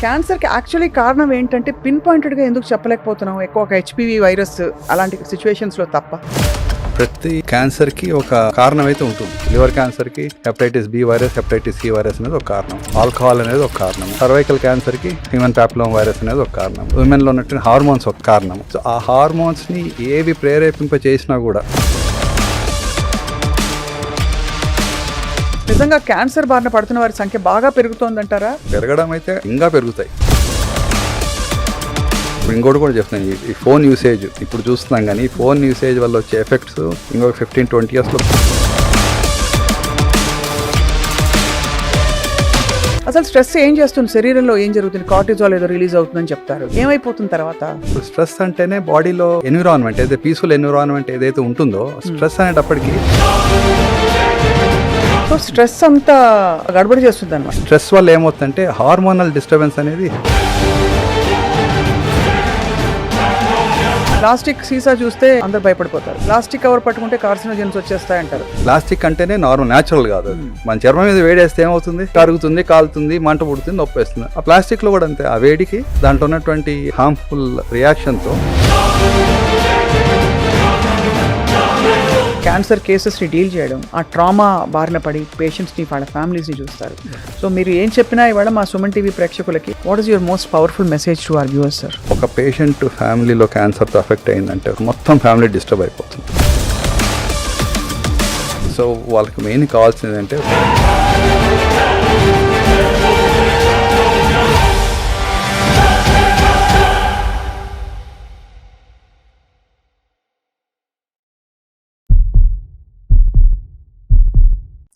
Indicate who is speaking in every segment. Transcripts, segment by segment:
Speaker 1: క్యాన్సర్కి యాక్చువల్లీ కారణం ఏంటంటే పిన్ పాయింటెడ్గా ఎందుకు చెప్పలేకపోతున్నాం? ఎక్కువ ఒక హెచ్పివి వైరస్ అలాంటి సిచ్యువేషన్స్లో తప్ప.
Speaker 2: ప్రతి క్యాన్సర్కి ఒక కారణం అయితే ఉంటుంది. లివర్ క్యాన్సర్కి hepatitis B virus, hepatitis C virus అనేది ఒక కారణం, ఆల్కహాల్ అనేది ఒక కారణం, సర్వైకల్ క్యాన్సర్కి హ్యూమన్ ప్యాపిలోమా వైరస్ అనేది ఒక కారణం, ఉమెన్లో ఉన్నట్టు హార్మోన్స్ ఒక కారణం. సో ఆ హార్మోన్స్ని ఏవి ప్రేరేపింప చేసినా కూడా
Speaker 1: నిజంగా క్యాన్సర్ బారిన పడుతున్న వారి సంఖ్య బాగా పెరుగుతోందంటారా?
Speaker 2: పెరగడం అయితే ఇంకా పెరుగుతాయి. ఇప్పుడు ఇంకోటి కూడా చెప్తాను, ఈ ఫోన్ యూసేజ్ ఇప్పుడు చూస్తున్నాం, కానీ ఈ ఫోన్ యూసేజ్ వల్ల వచ్చే ఎఫెక్ట్స్ ఇంకొక 15-20 yearsలో.
Speaker 1: అసలు స్ట్రెస్ ఏం చేస్తుంది? శరీరంలో ఏం జరుగుతుంది? కార్టిజాల్ ఏదో రిలీజ్ అవుతుందని చెప్తారు, ఏమైపోతుంది తర్వాత?
Speaker 2: స్ట్రెస్ అంటేనే బాడీలో ఎన్విరాన్మెంట్ ఏదైతే పీస్ఫుల్ ఎన్విరాన్మెంట్ ఏదైతే ఉంటుందో, స్ట్రెస్ అనేటప్పటికి
Speaker 1: సో స్ట్రెస్ అంతా గడబడి చేస్తుంది అనమాట.
Speaker 2: స్ట్రెస్ వల్ల ఏమవుతుందంటే హార్మోనల్ డిస్టర్బెన్స్ అనేది.
Speaker 1: ప్లాస్టిక్ సీసా చూస్తే అందరు భయపడిపోతారు. ప్లాస్టిక్ కవర్ పట్టుకుంటే కార్సినోజన్స్ వచ్చేస్తాయంటారు.
Speaker 2: ప్లాస్టిక్ అంటేనే నార్మల్ న్యాచురల్ కాదు. మన చర్మం మీద వేడేస్తే ఏమవుతుంది? కరుగుతుంది, కాలుతుంది, మంట పుడుతుంది, నొప్పి వేస్తుంది. ఆ ప్లాస్టిక్ లో కూడా అంతే. ఆ వేడికి దాంట్లో ఉన్నటువంటి హార్మ్ఫుల్ రియాక్షన్ తో
Speaker 1: క్యాన్సర్ కేసెస్ని డీల్ చేయడం, ఆ ట్రామా బారిన పడి పేషెంట్స్ని వాళ్ళ ఫ్యామిలీస్ని చూస్తారు. సో మీరు ఏం చెప్పినా ఇవాళ మా సుమన్ టీవీ ప్రేక్షకులకి what is your most powerful message to our viewers sir?
Speaker 2: ఒక పేషెంట్ ఫ్యామిలీలో క్యాన్సర్తో అఫెక్ట్ అయిందంటే మొత్తం ఫ్యామిలీ డిస్టర్బ్ అయిపోతుంది. సో వాళ్ళకి మెయిన్ కావాల్సింది అంటే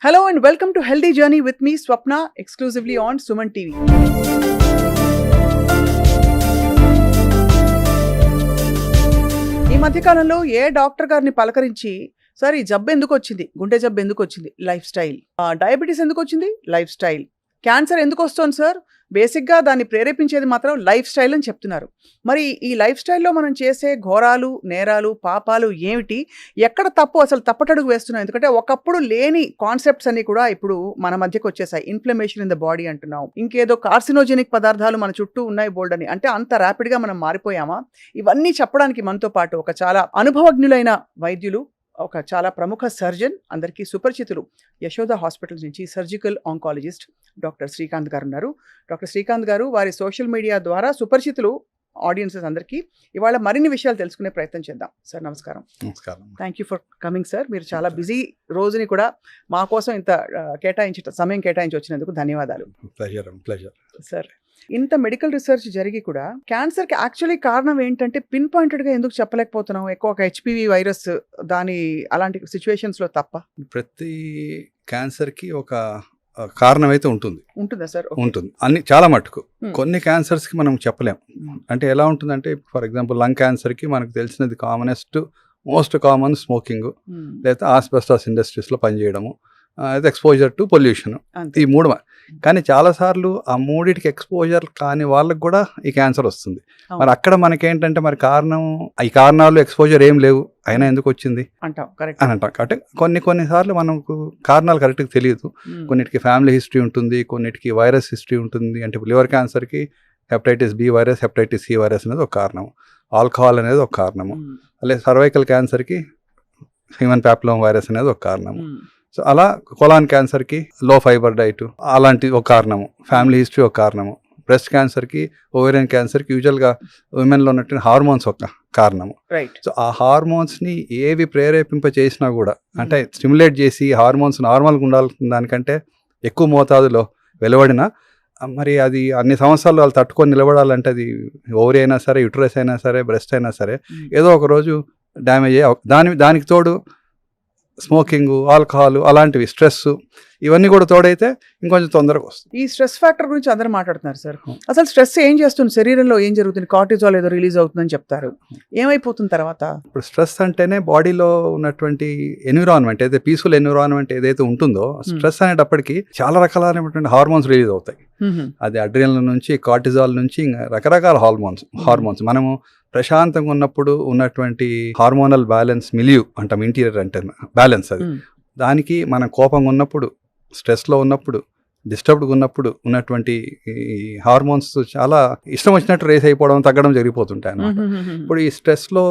Speaker 1: Hello and welcome to Healthy Journey with me Swapna, exclusively on Suman TV. ఈ మధ్యకాలంలో ఏ డాక్టర్ గారిని పలకరించి సార్ ఈ జబ్బు ఎందుకు వచ్చింది, గుండె జబ్బు ఎందుకు వచ్చింది, లైఫ్ స్టైల్, డయాబెటీస్ ఎందుకు వచ్చింది, లైఫ్ స్టైల్, క్యాన్సర్ ఎందుకు వస్తుంది సార్, బేసిక్గా దాన్ని ప్రేరేపించేది మాత్రం లైఫ్ స్టైల్ అని చెప్తున్నారు. మరి ఈ లైఫ్ స్టైల్లో మనం చేసే ఘోరాలు, నేరాలు, పాపాలు ఏమిటి, ఎక్కడ తప్పు, అసలు తప్పటడుగు వేస్తున్నాం? ఎందుకంటే ఒకప్పుడు లేని కాన్సెప్ట్స్ అన్ని కూడా ఇప్పుడు మన మధ్యకు వచ్చేసాయి. ఇన్ఫ్లమేషన్ ఇన్ ద బాడీ అంటున్నాం, ఇంకేదో కార్సినోజెనిక్ పదార్థాలు మన చుట్టూ ఉన్నాయి బోల్డ్ అని. అంటే అంత ర్యాపిడ్గా మనం మారిపోయామా? ఇవన్నీ చెప్పడానికి మనతో పాటు ఒక చాలా అనుభవజ్ఞులైన వైద్యులు, ఒక చాలా ప్రముఖ సర్జన్, అందరికీ సుపరిచితులు, యశోద హాస్పిటల్ నుంచి సర్జికల్ ఆంకాలజిస్ట్ డాక్టర్ శ్రీకాంత్ గారు ఉన్నారు. డాక్టర్ శ్రీకాంత్ గారు వారి సోషల్ మీడియా ద్వారా సుపరిచితులు ఆడియన్సెస్ అందరికీ. ఇవాళ మరిన్ని విషయాలు తెలుసుకునే ప్రయత్నం చేద్దాం. సార్ నమస్కారం.
Speaker 2: నమస్కారం.
Speaker 1: Thank you for coming sir. మీరు చాలా బిజీ రోజుని కూడా మా కోసం ఇంత సమయం కేటాయించి వచ్చినందుకు ధన్యవాదాలు.
Speaker 2: ప్లెజర్
Speaker 1: సార్, ఇంత మెడికల్ రీసెర్చ్ జరిగి కూడా క్యాన్సర్కి యాక్చువల్లీ కారణం ఏంటంటే పిన్ పాయింటెడ్గా ఎందుకు చెప్పలేకపోతున్నాం? ఎక్కువ ఒక హెచ్పివి వైరస్ దాని అలాంటి సిచ్యువేషన్స్లో తప్ప.
Speaker 2: ప్రతి క్యాన్సర్కి ఒక కారణం అయితే
Speaker 1: ఉంటుందా సార్?
Speaker 2: ఉంటుంది. అన్ని చాలా మట్టుకు. కొన్ని క్యాన్సర్స్కి మనం చెప్పలేం. అంటే ఎలా ఉంటుందంటే, ఫర్ ఎగ్జాంపుల్ లంగ్ క్యాన్సర్కి మనకు తెలిసినది మోస్ట్ కామన్ స్మోకింగ్, లేదా ఆస్బెస్టాస్ ఇండస్ట్రీస్లో పనిచేయడము, అయితే ఎక్స్పోజర్ టు పొల్యూషన్, ఈ మూడు. కానీ చాలాసార్లు ఆ మూడిటికి ఎక్స్పోజర్ కాని వాళ్ళకి కూడా ఈ క్యాన్సర్ వస్తుంది. మరి అక్కడ మనకేంటంటే మరి ఈ కారణాలు ఎక్స్పోజర్ ఏం లేవు, అయినా ఎందుకు వచ్చింది అని అంటాం. కాబట్టి కొన్నిసార్లు మనకు కారణాలు కరెక్ట్గా తెలియదు. కొన్నిటికి ఫ్యామిలీ హిస్టరీ ఉంటుంది, కొన్నిటికి వైరస్ హిస్టరీ ఉంటుంది. అంటే లివర్ క్యాన్సర్కి hepatitis B virus, hepatitis C virus అనేది ఒక కారణం, ఆల్కహాల్ అనేది ఒక కారణము, అలాగే సర్వైకల్ క్యాన్సర్కి హ్యూమన్ ప్యాపిలోమా వైరస్ అనేది ఒక కారణము. సో అలా కొలాన్ క్యాన్సర్కి లో ఫైబర్ డైట్ అలాంటి ఒక కారణము, ఫ్యామిలీ హిస్టరీ ఒక కారణము, బ్రెస్ట్ క్యాన్సర్కి, ఓవేరియన్ క్యాన్సర్కి యూజువల్గా ఉమెన్లో ఉన్నట్టు హార్మోన్స్ ఒక కారణము. సో ఆ హార్మోన్స్ని ఏవి ప్రేరేపింప చేసినా కూడా, అంటే స్టిమ్యులేట్ చేసి హార్మోన్స్ నార్మల్గా ఉండాల్సిన దానికంటే ఎక్కువ మోతాదులో వెలువడినా, మరి అది అన్ని సంవత్సరాలు వాళ్ళు తట్టుకొని నిలబడాలంటే అది ఓవరీ అయినా సరే, యూటరస్ అయినా సరే, బ్రెస్ట్ అయినా సరే, ఏదో ఒక రోజు డ్యామేజ్ అయ్యే దానికి తోడు స్మోకింగ్, ఆల్కహాల్, అలాంటివి, స్ట్రెస్, ఇవన్నీ కూడా తోడైతే ఇంకొంచెం తొందరగా వస్తుంది.
Speaker 1: ఈ స్ట్రెస్ ఫ్యాక్టర్ గురించి అందరూ మాట్లాడుతున్నారు సార్. అసలు స్ట్రెస్ ఏం చేస్తుంది? శరీరంలో ఏం జరుగుతుంది? కార్టిజాల్ ఏదో రిలీజ్ అవుతుందని చెప్తారు, ఏమైపోతుంది తర్వాత?
Speaker 2: ఇప్పుడు స్ట్రెస్ అంటేనే బాడీలో ఉన్నటువంటి ఎన్విరాన్మెంట్ ఏదైతే పీస్ఫుల్ ఎన్విరాన్మెంట్ ఏదైతే ఉంటుందో, స్ట్రెస్ అనేటప్పటికి చాలా రకాలైనటువంటి హార్మోన్స్ రిలీజ్ అవుతాయి. అది అడ్రినల్ నుంచి, కార్టిజాల్ నుంచి, రకరకాల హార్మోన్స్ మనము ప్రశాంతంగా ఉన్నప్పుడు ఉన్నటువంటి హార్మోనల్ బ్యాలెన్స్ మిలియు అంటాం, ఇంటీరియర్ అంటే బ్యాలెన్స్. అది దానికి మనం కోపంగా ఉన్నప్పుడు, స్ట్రెస్లో ఉన్నప్పుడు, డిస్టర్బ్డ్గా ఉన్నప్పుడు ఉన్నటువంటి ఈ హార్మోన్స్ చాలా ఇష్టం వచ్చినట్టు రేస్ అయిపోవడం తగ్గడం జరిగిపోతుంటాయి అన్నమాట. ఇప్పుడు ఈ స్ట్రెస్లో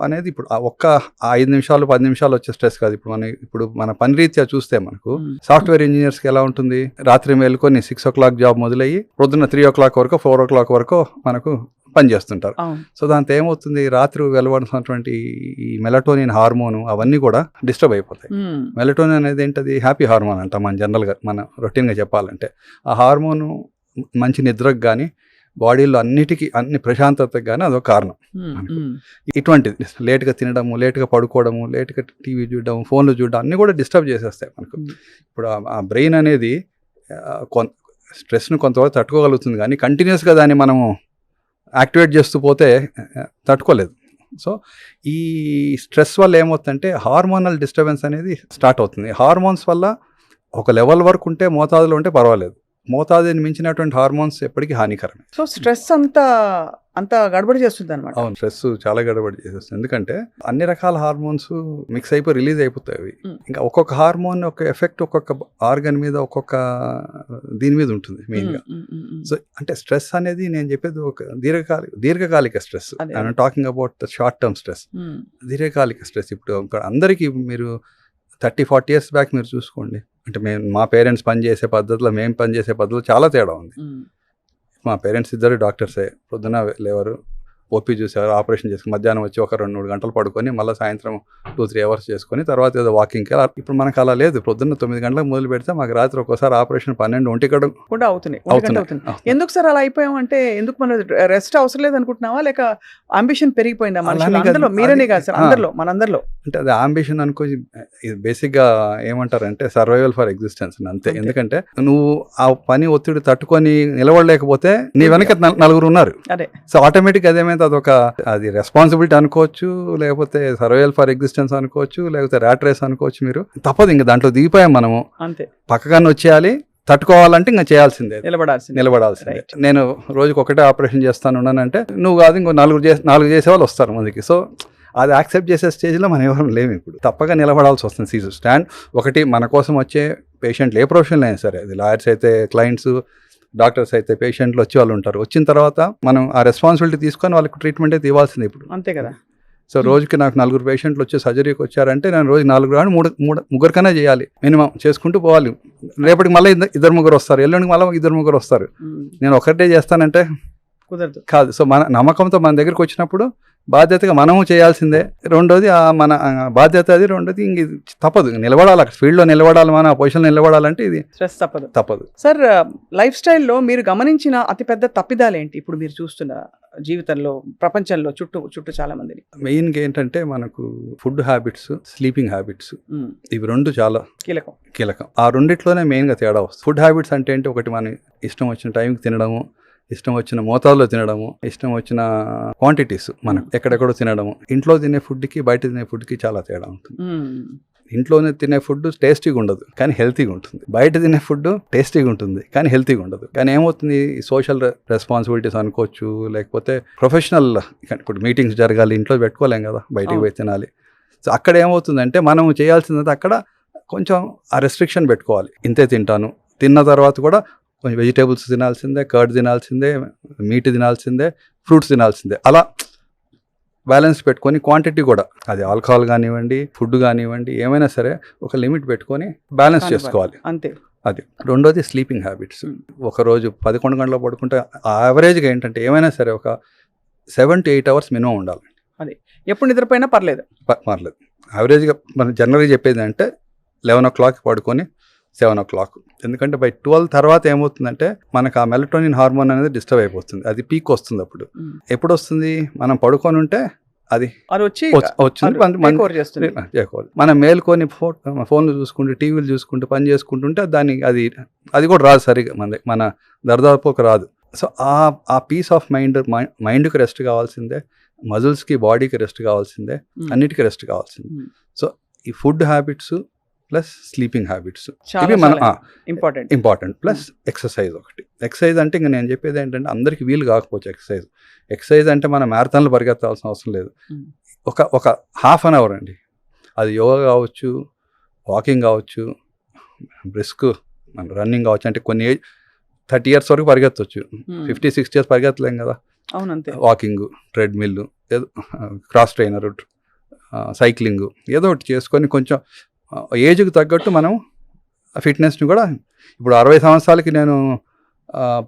Speaker 2: అనేది ఇప్పుడు ఒక్క 5 నిమిషాలు 10 నిమిషాలు వచ్చే స్ట్రెస్ కాదు. ఇప్పుడు మన పని రీత్యా చూస్తే మనకు సాఫ్ట్వేర్ ఇంజనీర్స్కి ఎలా ఉంటుంది, రాత్రి మేలుకొని 6 o'clock జాబ్ మొదలయ్యి పొద్దున్న 3 o'clock వరకు 4 o'clock వరకు మనకు పని చేస్తుంటారు. సో దాంతో ఏమవుతుంది, రాత్రి వెలువడుతున్నటువంటి ఈ మెలటోనిన్ హార్మోన్ అవన్నీ కూడా డిస్టర్బ్ అయిపోతాయి. మెలటోనిన్ అనేది ఏంటది, హ్యాపీ హార్మోన్ అంట మన జనరల్గా, మన రొటీన్గా చెప్పాలంటే. ఆ హార్మోను మంచి నిద్రకు కానీ బాడీలో అన్ని ప్రశాంతతకు కానీ అదొక కారణం. ఇటువంటిది లేట్గా తినడము, లేట్గా పడుకోవడము, లేట్గా టీవీ చూడడం, ఫోన్లు చూడడం అన్నీ కూడా డిస్టర్బ్ చేసేస్తాయి మనకు. ఇప్పుడు ఆ బ్రెయిన్ అనేది స్ట్రెస్ను కొంతవరకు తట్టుకోగలుగుతుంది, కానీ కంటిన్యూస్గా దాన్ని మనము యాక్టివేట్ చేస్తూ పోతే తట్టుకోలేదు. సో ఈ స్ట్రెస్ వల్ల ఏమవుతుందంటే హార్మోనల్ డిస్టర్బెన్స్ అనేది స్టార్ట్ అవుతుంది. హార్మోన్స్ వల్ల ఒక లెవెల్ వరకు ఉంటే, మోతాదులో ఉంటే పర్వాలేదు, మోతాదుని మించినటువంటి హార్మోన్స్ ఎప్పటికీ హానికరమే.
Speaker 1: సో స్ట్రెస్ అంత గడబడి చేస్తుంది అనమాట.
Speaker 2: అవును, స్ట్రెస్ చాలా గడబడి చేసేస్తుంది. ఎందుకంటే అన్ని రకాల హార్మోన్స్ మిక్స్ అయిపోయి రిలీజ్ అయిపోతాయి అవి. ఇంకా ఒక్కొక్క హార్మోన్ ఒక ఎఫెక్ట్ ఒక్కొక్క ఆర్గన్ మీద, ఒక్కొక్క దీని మీద ఉంటుంది మెయిన్గా. సో అంటే స్ట్రెస్ అనేది నేను చెప్పేది ఒక దీర్ఘకాలిక stress. I'm talking about the short term stress. దీర్ఘకాలిక స్ట్రెస్ ఇప్పుడు అందరికీ మీరు 30-40 years బ్యాక్ మీరు చూసుకోండి, అంటే మా పేరెంట్స్ పనిచేసే పద్ధతిలో మేము పనిచేసే పద్ధతిలో చాలా తేడా ఉంది. మా పేరెంట్స్ ఇద్దరు డాక్టర్సే. పొద్దున లేవరు, ఓపీ చూసేవారు, ఆపరేషన్ చేసుకుని మధ్యాహ్నం వచ్చి ఒక 2-3 గంటలు పడుకొని మళ్ళీ సాయంత్రం 2-3 hours చేసుకొని తర్వాత ఏదో వాకింగ్కి. ఇప్పుడు మనకు అలా లేదు. పొద్దున్న 9 గంటలకు మొదలు పెడితే మాకు రాత్రి ఒక్కోసారి ఆపరేషన్ 12-1 కూడా
Speaker 1: అవుతుంది. ఎందుకు సార్ అలా అయిపోయాం అంటే, ఎందుకు మన రెస్ట్ అవసరం లేదు అనుకుంటున్నావా, లేక అంబిషన్ పెరిగిపోయిందా మనుషులు? మీరనే కాదు సార్, మనందరిలో.
Speaker 2: అంటే అది అంబిషన్ అనుకో, బేసిక్గా ఏమంటారంటే సర్వైవల్ ఫర్ ఎగ్జిస్టెన్స్ అంతే. ఎందుకంటే నువ్వు ఆ పని ఒత్తిడి తట్టుకొని నిలబడలేకపోతే నీ వెనక నలుగురు ఉన్నారు. సో ఆటోమేటిక్ అదేమైతే అది రెస్పాన్సిబిలిటీ అనుకోవచ్చు, లేకపోతే సర్వైవల్ ఫర్ ఎగ్జిస్టెన్స్ అనుకోవచ్చు, లేకపోతే ర్యాట్ రేస్ అనుకోవచ్చు. మీరు తప్పదు, ఇంకా దాంట్లో దిగిపోయాం మనము. అంతే, పక్కగానే వచ్చేయాలి. తట్టుకోవాలంటే ఇంకా చేయాల్సిందే, నిలబడాల్సిందే. నేను రోజుకి ఒకటే ఆపరేషన్ చేస్తాను అంటే నువ్వు కాదు, ఇంకో 4 చేసేవాళ్ళు వస్తారు ముందుకి. సో అది యాక్సెప్ట్ చేసే స్టేజ్లో మనం ఎవరు లేము. ఇప్పుడు తప్పగా నిలబడాల్సి వస్తుంది. సీజర్ స్టాండ్ ఒకటి మన కోసం వచ్చే పేషెంట్లు, ఏ ప్రొఫెషన్లో అయినా సరే, అది లాయర్స్ అయితే క్లయింట్స్, డాక్టర్స్ అయితే పేషెంట్లు వచ్చి వాళ్ళు ఉంటారు. వచ్చిన తర్వాత మనం ఆ రెస్పాన్సిబిలిటీ తీసుకొని వాళ్ళకి ట్రీట్మెంట్ అయితే ఇవ్వాల్సింది ఇప్పుడు. అంతే కదా. సో రోజుకి నాకు 4 పేషెంట్లు వచ్చి సర్జరీకి వచ్చారంటే నేను రోజు 4 కానీ 3 కన్నా చేయాలి మినిమం, చేసుకుంటూ పోవాలి. రేపటికి మళ్ళీ 2-3 వస్తారు, ఎల్లుండికి మళ్ళీ 2-3 వస్తారు. నేను ఒకటే చేస్తానంటే కుదరదు కాదు. సో మన నమ్మకంతో మన దగ్గరికి వచ్చినప్పుడు బాధ్యతగా మనము చేయాల్సిందే. రెండోది మన బాధ్యత అది. రెండోది ఇంక తప్పదు, నిలబడాలి, అక్కడ ఫీల్డ్లో నిలబడాలి, మన పొజిషన్లో నిలబడాలంటే ఇది స్ట్రెస్ తప్పదు. సార్, లైఫ్ స్టైల్లో మీరు గమనించిన అతిపెద్ద తప్పిదాలు ఏంటి ఇప్పుడు మీరు చూస్తున్న జీవితంలో, ప్రపంచంలో చుట్టూ చాలా మందిని? మెయిన్గా ఏంటంటే మనకు ఫుడ్ హ్యాబిట్స్, స్లీపింగ్ హ్యాబిట్స్, ఇవి 2 చాలా కీలకం. ఆ రెండిట్లోనే మెయిన్గా తేడా వస్తుంది. ఫుడ్ హ్యాబిట్స్ అంటే ఏంటి, ఒకటి మన ఇష్టం వచ్చిన టైంకి తినడము, ఇష్టం వచ్చిన మోతాదులో తినడము, ఇష్టం వచ్చిన క్వాంటిటీస్ మనకు ఎక్కడెక్కడో తినడము. ఇంట్లో తినే ఫుడ్కి బయట తినే ఫుడ్కి చాలా తేడా ఉంటుంది. ఇంట్లోనే తినే ఫుడ్ టేస్టీగా ఉండదు కానీ హెల్తీగా ఉంటుంది. బయట తినే ఫుడ్ టేస్టీగా ఉంటుంది కానీ హెల్తీగా ఉండదు. కానీ ఏమవుతుంది, సోషల్ రెస్పాన్సిబిలిటీస్ అనుకోవచ్చు, లేకపోతే ప్రొఫెషనల్, ఇప్పుడు మీటింగ్స్ జరగాలి, ఇంట్లో పెట్టుకోలేం కదా, బయటికి పోయి తినాలి. సో అక్కడ ఏమవుతుందంటే మనం చేయాల్సిందంటే అక్కడ కొంచెం ఆ రెస్ట్రిక్షన్ పెట్టుకోవాలి. ఇంతే తింటాను, తిన్న తర్వాత కూడా కొంచెం వెజిటేబుల్స్ తినాల్సిందే, కర్డ్ తినాల్సిందే, మీట్ తినాల్సిందే, ఫ్రూట్స్ తినాల్సిందే. అలా బ్యాలెన్స్ పెట్టుకొని క్వాంటిటీ కూడా, అది ఆల్కహాల్ కానివ్వండి, ఫుడ్ కానివ్వండి, ఏమైనా సరే ఒక లిమిట్ పెట్టుకొని బ్యాలెన్స్ చేసుకోవాలి. అంతే. అది రెండోది స్లీపింగ్ హ్యాబిట్స్. ఒకరోజు 11 గంటలు పడుకుంటే యావరేజ్గా ఏంటంటే ఏమైనా సరే ఒక 7 to 8 hours మినిమం ఉండాలి. అది ఎప్పుడు నిద్రపోయినా పర్లేదు. యావరేజ్గా మనం జనరల్గా చెప్పేది అంటే 11 o'clock పడుకొని 7 o'clock. ఎందుకంటే బై 12 తర్వాత ఏమవుతుందంటే మనకు ఆ మెలటోనిన్ హార్మోన్ అనేది డిస్టర్బ్ అయిపోతుంది. అది పీక్ వస్తుంది. అప్పుడు ఎప్పుడు వస్తుంది, మనం పడుకొని ఉంటే అది వచ్చింది. మనం మేల్కొని ఫోన్లు చూసుకుంటూ, టీవీలు చూసుకుంటూ, పని చేసుకుంటుంటే అది కూడా రాదు సరిగా, మన దర్దాపుకు రాదు. సో ఆ పీస్ ఆఫ్ మైండ్కి రెస్ట్ కావాల్సిందే, మజిల్స్కి, బాడీకి రెస్ట్ కావాల్సిందే, అన్నిటికీ రెస్ట్ కావాల్సిందే. సో ఈ food habits plus sleeping habits ఇవి మన ఇంపార్టెంట్. ప్లస్ ఎక్సర్సైజ్ ఒకటి. ఎక్సర్సైజ్ అంటే ఇంకా నేను చెప్పేది ఏంటంటే అందరికీ వీలు కాకపోవచ్చు ఎక్సర్సైజ్ అంటే మనం మ్యారథాన్లు పరిగెత్తాల్సిన అవసరం లేదు. ఒక ½ an hour అండి, అది యోగా కావచ్చు, వాకింగ్ కావచ్చు, బ్రిస్క్ మన రన్నింగ్ కావచ్చు, అంటే కొన్ని ఏజ్ 30 years వరకు పరిగెత్తవచ్చు, 50-60 years పరిగెత్తలేం కదా.
Speaker 1: అవునంతే.
Speaker 2: వాకింగ్, ట్రెడ్మిల్, ఏదో క్రాస్ ట్రైనర్, సైక్లింగ్ ఏదో ఒకటి చేసుకొని కొంచెం ఏజ్కి తగ్గట్టు మనం ఫిట్నెస్ని కూడా, ఇప్పుడు 60 సంవత్సరాలకి నేను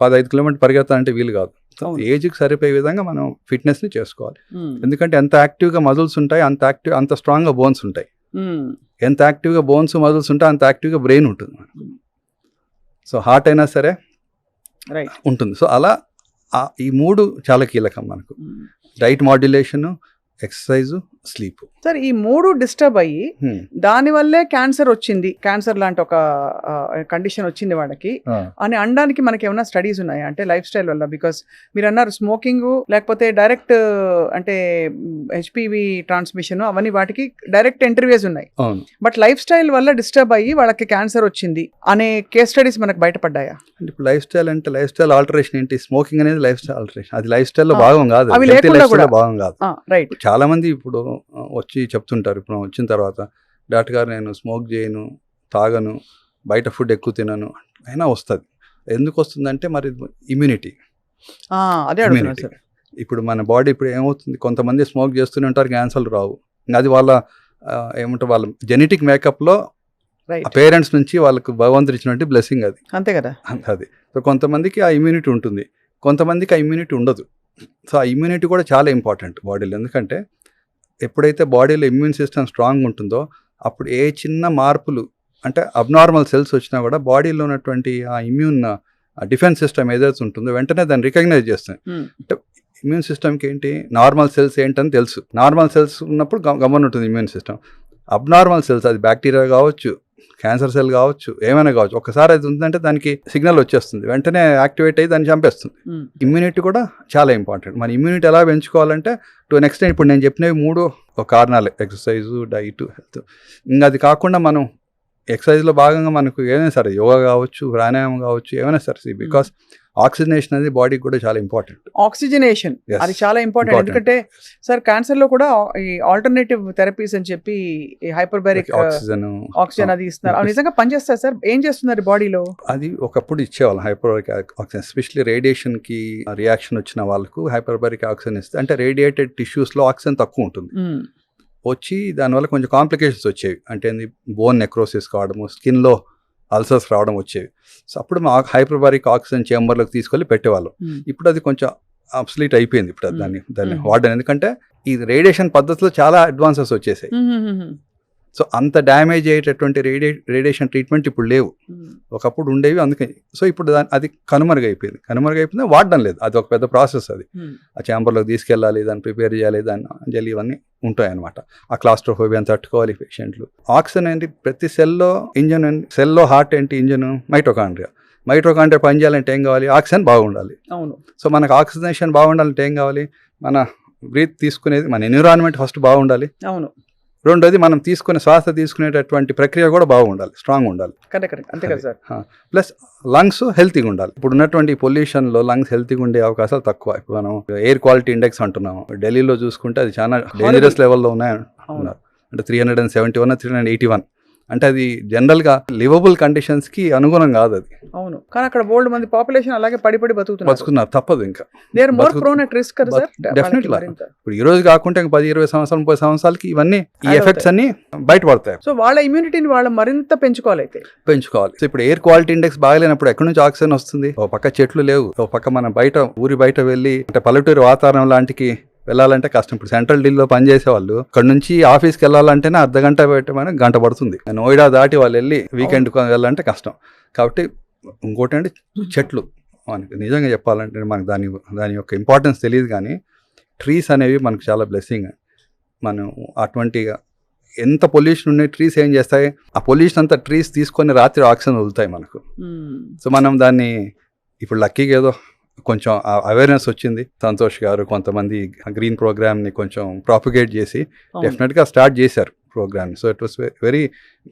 Speaker 2: 15 kilometers పరిగెత్తాలంటే వీలు కాదు. ఏజ్కి సరిపోయే విధంగా మనం ఫిట్నెస్ని చేసుకోవాలి. ఎందుకంటే ఎంత యాక్టివ్గా మజిల్స్ ఉంటాయి అంత స్ట్రాంగ్గా బోన్స్ ఉంటాయి. ఎంత యాక్టివ్గా బోన్స్ మజిల్స్ ఉంటాయి అంత యాక్టివ్గా బ్రెయిన్ ఉంటుంది. సో హార్ట్ అయినా సరే ఉంటుంది. సో అలా ఈ 3 చాలా కీలకం మనకు. Diet modulation, exercise, sleep.
Speaker 1: Sir ఈ 3 డిస్టర్బ్ అయ్యి దానివల్లే క్యాన్సర్ వచ్చింది, క్యాన్సర్ లాంటి ఒక కండిషన్ వచ్చింది వాళ్ళకి అని అనడానికి మనకి ఏమైనా స్టడీస్ ఉన్నాయా? అంటే లైఫ్ స్టైల్ వల్ల, బికాస్ మీరు అన్నారు స్మోకింగ్ లేకపోతే డైరెక్ట్ అంటే హెచ్పివి ట్రాన్స్మిషన్ అవన్నీ వాటికి డైరెక్ట్ ఇంటర్వ్యూస్ ఉన్నాయి. బట్ లైఫ్ స్టైల్ వల్ల డిస్టర్బ్ అయ్యి వాళ్ళకి క్యాన్సర్ వచ్చింది అనే కేస్ స్టడీస్ మనకు బయటపడ్డాయా?
Speaker 2: అంటే ఇప్పుడు లైఫ్ స్టైల్ అంటే లైఫ్ స్టైల్ ఆల్టరేషన్ ఏంటి? స్మోకింగ్ అనేది లైఫ్ స్టైల్ ఆల్టరేషన్, అది లైఫ్ స్టైల్లో భాగం కాదు, భాగం కాదు.
Speaker 1: రైట్.
Speaker 2: చాలా మంది ఇప్పుడు వచ్చి చెప్తుంటారు, ఇప్పుడు వచ్చిన తర్వాత డాక్టర్ గారు నేను స్మోక్ చేయను, తాగను, బయట ఫుడ్ ఎక్కువ తినను అయినా వస్తుంది. ఎందుకు వస్తుందంటే మరి ఇమ్యూనిటీ. ఇప్పుడు మన బాడీ ఇప్పుడు ఏమవుతుంది, కొంతమంది స్మోక్ చేస్తూనే ఉంటారు, క్యాన్సర్లు రావు. అది వాళ్ళ ఏమంటారు, వాళ్ళ జెనెటిక్ మేకప్లో పేరెంట్స్ నుంచి వాళ్ళకు భగవంతుడు ఇచ్చినట్టు బ్లెస్సింగ్ అది.
Speaker 1: అంతే కదా.
Speaker 2: అది సో కొంతమందికి ఆ ఇమ్యూనిటీ ఉంటుంది, కొంతమందికి ఆ ఇమ్యూనిటీ ఉండదు. సో ఆ ఇమ్యూనిటీ కూడా చాలా ఇంపార్టెంట్ బాడీలో. ఎందుకంటే ఎప్పుడైతే బాడీలో ఇమ్యూన్ సిస్టమ్ స్ట్రాంగ్ ఉంటుందో అప్పుడు ఏ చిన్న మార్పులు అంటే అబ్నార్మల్ సెల్స్ వచ్చినా కూడా బాడీలో ఉన్నటువంటి ఆ ఇమ్యూన్ డిఫెన్స్ సిస్టమ్ ఏదైతే ఉంటుందో వెంటనే దాన్ని రికగ్నైజ్ చేస్తుంది. అంటే ఇమ్యూన్ సిస్టమ్కి ఏంటి, నార్మల్ సెల్స్ ఏంటని తెలుసు. నార్మల్ సెల్స్ ఉన్నప్పుడు గమనం ఉంటుంది ఇమ్యూన్ సిస్టమ్. అబ్నార్మల్ సెల్స్, అది బ్యాక్టీరియా కావచ్చు, క్యాన్సర్ సెల్ కావచ్చు, ఏమైనా కావచ్చు, ఒకసారి అది ఉందంటే దానికి సిగ్నల్ వచ్చేస్తుంది, వెంటనే యాక్టివేట్ అయ్యి దాన్ని చంపేస్తుంది. ఇమ్యూనిటీ కూడా చాలా ఇంపార్టెంట్. మన ఇమ్యూనిటీ ఎలా పెంచుకోవాలంటే టు నెక్స్ట్ టైం ఇప్పుడు నేను చెప్పినవి 3 కారణాలు: ఎక్సర్సైజు, డైట్, హెల్త్. ఇంకా అది కాకుండా మనం ఎక్సర్సైజ్లో భాగంగా మనకు ఏమైనా సరే యోగా కావచ్చు, ప్రాణాయామం కావచ్చు, ఏమైనా సరే, బికాస్ ఆక్సిజనేషన్ అనేది బాడీకి కూడా చాలా ఇంపార్టెంట్.
Speaker 1: ఆక్సిజనేషన్ అది చాలా ఇంపార్టెంట్. ఎందుకంటే సార్ క్యాన్సర్ లో కూడా ఈ ఆల్టర్నేటివ్ థెరపీస్ అని చెప్పి హైపర్బారిక్ ఆక్సిజన్ అది ఇస్తున్నారు. అవి నిజంగా పనిచేస్తారు సార్? ఏం చేస్తున్నారు బాడీలో?
Speaker 2: అది ఒకప్పుడు ఇచ్చేవాళ్ళం హైపర్బారిక్ ఆక్సిజన్, ఎస్పెషల్లీ రేడియేషన్ కి రియాక్షన్ వచ్చిన వాళ్ళకు హైపర్బారిక్ ఆక్సిజన్ ఇస్తే, అంటే రేడియేటెడ్ టిష్యూస్ లో ఆక్సిజన్ తక్కువ ఉంటుంది, వచ్చి దానివల్ల కొంచెం కాంప్లికేషన్స్ వచ్చేవి. అంటే బోన్ నెక్రోసిస్ కావడము, స్కిన్లో అల్సర్స్ రావడం వచ్చేవి. సో అప్పుడు మా హైపర్బారిక్ ఆక్సిజన్ చేంబర్లోకి తీసుకెళ్ళి పెట్టేవాళ్ళం. ఇప్పుడు అది కొంచెం అబ్సలీట్ అయిపోయింది ఇప్పుడు దాన్ని వాడడం. ఎందుకంటే ఈ రేడియేషన్ పద్ధతిలో చాలా అడ్వాన్సెస్ వచ్చేసాయి. సో అంత డ్యామేజ్ అయ్యేటటువంటి రేడియేషన్ ట్రీట్మెంట్ ఇప్పుడు లేవు, ఒకప్పుడు ఉండేవి. అందుకే సో ఇప్పుడు అది కనుమరుగైపోయింది, వాడడం లేదు. అది ఒక పెద్ద ప్రాసెస్. అది ఆ ఛాంబర్లోకి తీసుకెళ్ళాలి, దాన్ని ప్రిపేర్ చేయాలి, దాన్ని ఇవన్నీ ఉంటాయన్నమాట. ఆ క్లాస్ట్రోఫోబియాని తట్టుకోవాలి పేషెంట్లు. ఆక్సిజన్ ఏంటి, ప్రతి సెల్లో ఇంజన్, సెల్లో హార్ట్ ఏంటి, ఇంజన్ మైటోకాండ్రియా పనిచేయాలంటే ఏం కావాలి, ఆక్సిజన్ బాగుండాలి.
Speaker 1: అవును.
Speaker 2: సో మనకు ఆక్సిజనేషన్ బాగుండాలంటే ఏం కావాలి, మన బ్రీత్ తీసుకునేది, మన ఎన్విరాన్మెంట్ ఫస్ట్ బాగుండాలి.
Speaker 1: అవును.
Speaker 2: రెండోది మనం శ్వాస తీసుకునేటటువంటి ప్రక్రియ కూడా బాగుండాలి, స్ట్రాంగ్ ఉండాలి.
Speaker 1: కరెక్ట్. అంతే కదా సార్.
Speaker 2: ప్లస్ లంగ్స్ హెల్తీగా ఉండాలి. ఇప్పుడు ఉన్నటువంటి పొల్యూషన్లో లంగ్స్ హెల్తీగా ఉండే అవకాశాలు తక్కువ. ఇప్పుడు మనం ఎయిర్ క్వాలిటీ ఇండెక్స్ అంటున్నాము, ఢిల్లీలో చూసుకుంటే అది చాలా డేంజరస్ లెవెల్లో ఉన్నాయి అంటున్నారు. అంటే 371, 381. అంటే అది జనరల్గా లివబుల్ కండిషన్స్కి అనుగుణం కాదు అది.
Speaker 1: అవును. కానీ అక్కడ బోల్డ్ మంది పాపులేషన్ అలాగే పడి బతుకుతున్నారు.
Speaker 2: తప్పదు. ఇంకా
Speaker 1: డెఫినెట్లీ
Speaker 2: ఇప్పుడు ఈ రోజు కాకుండా ఇంకా 10, 20 సంవత్సరాలు, 30 సంవత్సరాలకి ఇవన్నీ ఈ ఎఫెక్ట్స్ అన్ని బయటపడతాయి.
Speaker 1: సో వాళ్ళ ఇమ్యూనిటీని వాళ్ళు మరింత పెంచుకోవాలి.
Speaker 2: సో ఇప్పుడు ఎయిర్ క్వాలిటీ ఇండెక్స్ బాగాలేనప్పుడు ఎక్కడి నుంచి ఆక్సిజన్ వస్తుంది? ఒక పక్క చెట్లు లేవు, ఒక పక్క మనం ఊరి బయట వెళ్ళి అంటే పల్లెటూరు వాతావరణం లాంటికి వెళ్ళాలంటే కష్టం. ఇప్పుడు సెంట్రల్ ఢిల్లీలో పనిచేసే వాళ్ళు ఇక్కడ నుంచి ఆఫీస్కి వెళ్ళాలంటేనే అర్ధగంట పెట్టమని గంట పడుతుంది. నోయిడా దాటి వాళ్ళు వెళ్ళి వీకెండ్ వెళ్ళాలంటే కష్టం. కాబట్టి ఇంకోటి అంటే చెట్లు, మనకి నిజంగా చెప్పాలంటే మనకు దాని యొక్క ఇంపార్టెన్స్ తెలియదు, కానీ ట్రీస్ అనేవి మనకు చాలా బ్లెస్సింగ్. మనం అటువంటిగా ఎంత పొల్యూషన్ ఉన్నాయి, ట్రీస్ ఏం చేస్తాయి, ఆ పొల్యూషన్ అంతా ట్రీస్ తీసుకొని రాత్రి ఆక్సిజన్ వదులుతాయి మనకు. సో మనం దాన్ని ఇప్పుడు లక్కీగా ఏదో కొంచెం అవేర్నెస్ వచ్చింది. సంతోష్ గారు కొంతమంది గ్రీన్ ప్రోగ్రామ్ని కొంచెం ప్రాపగేట్ చేసి డెఫినెట్గా స్టార్ట్ చేశారు programme. So it was very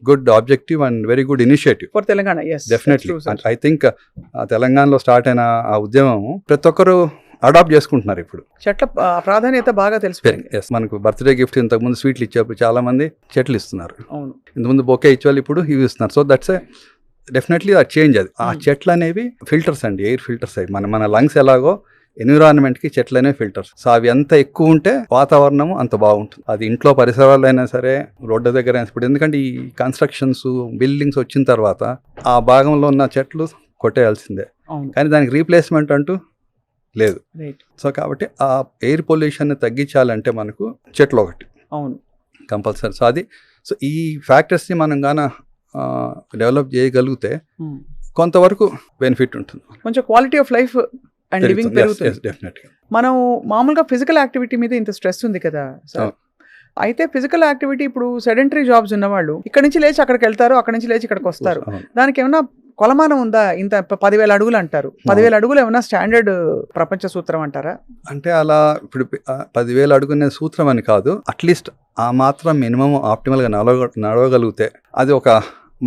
Speaker 2: good objective and very good initiative for Telangana. Definitely I think తెలంగాణలో స్టార్ట్ అయిన ఆ ఉద్యమం ప్రతి ఒక్కరు అడాప్ట్ చేసుకుంటున్నారు. ఇప్పుడు
Speaker 1: చెట్ల ప్రాధాన్యత బాగా తెలిసిపోయింది.
Speaker 2: మనకు బర్త్డే గిఫ్ట్ ఇంతకుముందు స్వీట్లు ఇచ్చేప్పుడు చాలా మంది చెట్లు ఇస్తున్నారు. ఇంతకుముందు బొకే ఇచ్చేవాళ్ళు ఇప్పుడు ఇవి ఇస్తున్నారు. సో దట్స్ డెఫినెట్లీ ఆ చేంజ్ అది. ఆ
Speaker 1: Hmm.
Speaker 2: చెట్లు అనేవి ఫిల్టర్స్ అండి, ఎయిర్ ఫిల్టర్స్ అవి. మన లంగ్స్ ఎలాగో ఎన్విరాన్మెంట్కి చెట్లు అనేవి ఫిల్టర్స్. సో అవి ఎంత ఎక్కువ ఉంటే వాతావరణం అంత బాగుంటుంది. అది ఇంట్లో పరిసరాలు అయినా సరే, రోడ్డు దగ్గర అయినా. ఇప్పుడు ఎందుకంటే ఈ కన్స్ట్రక్షన్స్ బిల్డింగ్స్ వచ్చిన తర్వాత ఆ భాగంలో ఉన్న చెట్లు కొట్టేయాల్సిందే,
Speaker 1: అవును
Speaker 2: కానీ దానికి రీప్లేస్మెంట్ అంటూ లేదు.
Speaker 1: రైట్
Speaker 2: సో కాబట్టి ఆ ఎయిర్ పొల్యూషన్ని తగ్గించాలంటే మనకు చెట్లు ఒకటి
Speaker 1: అవును
Speaker 2: కంపల్సరీ. సో అది, సో ఈ ఫ్యాక్టర్స్ని మనం గాన డెవలప్ చేయగలిగితే
Speaker 1: Hmm.
Speaker 2: కొంతవరకు బెనిఫిట్ ఉంటుంది.
Speaker 1: కొంచెం quality of life and living పెరుగుతుంది.
Speaker 2: డెఫినెట్గా.
Speaker 1: మనం మామూలుగా ఫిజికల్ యాక్టివిటీ మీద ఇంత స్ట్రెస్ ఉంది కదా సార్.
Speaker 2: అవును.
Speaker 1: అయితే ఫిజికల్ యాక్టివిటీ ఇప్పుడు సెడెంటరీ జాబ్స్ ఉన్నవాళ్ళు ఇక్కడ నుంచి లేచి అక్కడికి వెళ్తారు, అక్కడ నుంచి లేచి ఇక్కడికి వస్తారు.
Speaker 2: అవును.
Speaker 1: దానికి ఏమైనా కొలమానం ఉందా? ఇంత 10,000 అడుగులు అంటారు. 10,000 అడుగులు ఏమైనా స్టాండర్డ్ ప్రపంచ సూత్రం అంటారా?
Speaker 2: అంటే అలా ఇప్పుడు 10,000 అడుగునే సూత్రం అని కాదు, అట్లీస్ట్ ఆ మాత్రం మినిమం ఆప్టిమల్గా నడవగలిగితే అది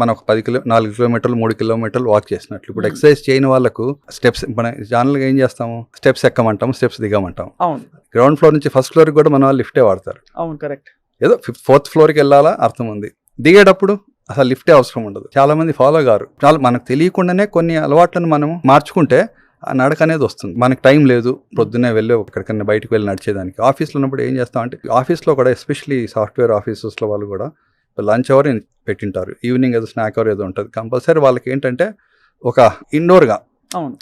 Speaker 2: మనం ఒక 4 కిలోమీటర్లు 3 కిలోమీటర్లు వాక్ చేసినట్లు. ఇప్పుడు ఎక్సర్సైజ్ చేయని వాళ్ళకు స్టెప్స్, మన జనరల్గా ఏం చేస్తాము, స్టెప్స్ ఎక్కమంటాము, స్టెప్స్ దిగమంటాం.
Speaker 1: అవును
Speaker 2: గ్రౌండ్ ఫ్లోర్ నుంచి ఫస్ట్ ఫ్లోర్కి కూడా మన వాళ్ళు లిఫ్టే వాడతారు.
Speaker 1: అవును కరెక్ట్.
Speaker 2: ఏదో 4th ఫ్లోర్కి వెళ్ళాలా అర్థం ఉంది, దిగేటప్పుడు అసలు లిఫ్టే అవసరం ఉండదు. చాలా మంది ఫాలో గారు. చాలా మనకు తెలియకుండానే కొన్ని అలవాట్లను మనం మార్చుకుంటే ఆ నడక అనేది వస్తుంది. మనకు టైం లేదు పొద్దున్నే వెళ్ళి ఎక్కడికన్నా బయటకు వెళ్ళి నడిచేదానికి. ఆఫీస్లో ఉన్నప్పుడు ఏం చేస్తామంటే, ఆఫీస్లో కూడా ఎస్పెషలీ సాఫ్ట్వేర్ ఆఫీసెస్లో వాళ్ళు కూడా లంచ్ అవర్ పెట్టింటారు, ఈవినింగ్ ఏదో స్నాక్ అవర్ ఏదో ఉంటుంది. కంపల్సరీ వాళ్ళకి ఏంటంటే ఒక ఇండోర్గా
Speaker 1: అవును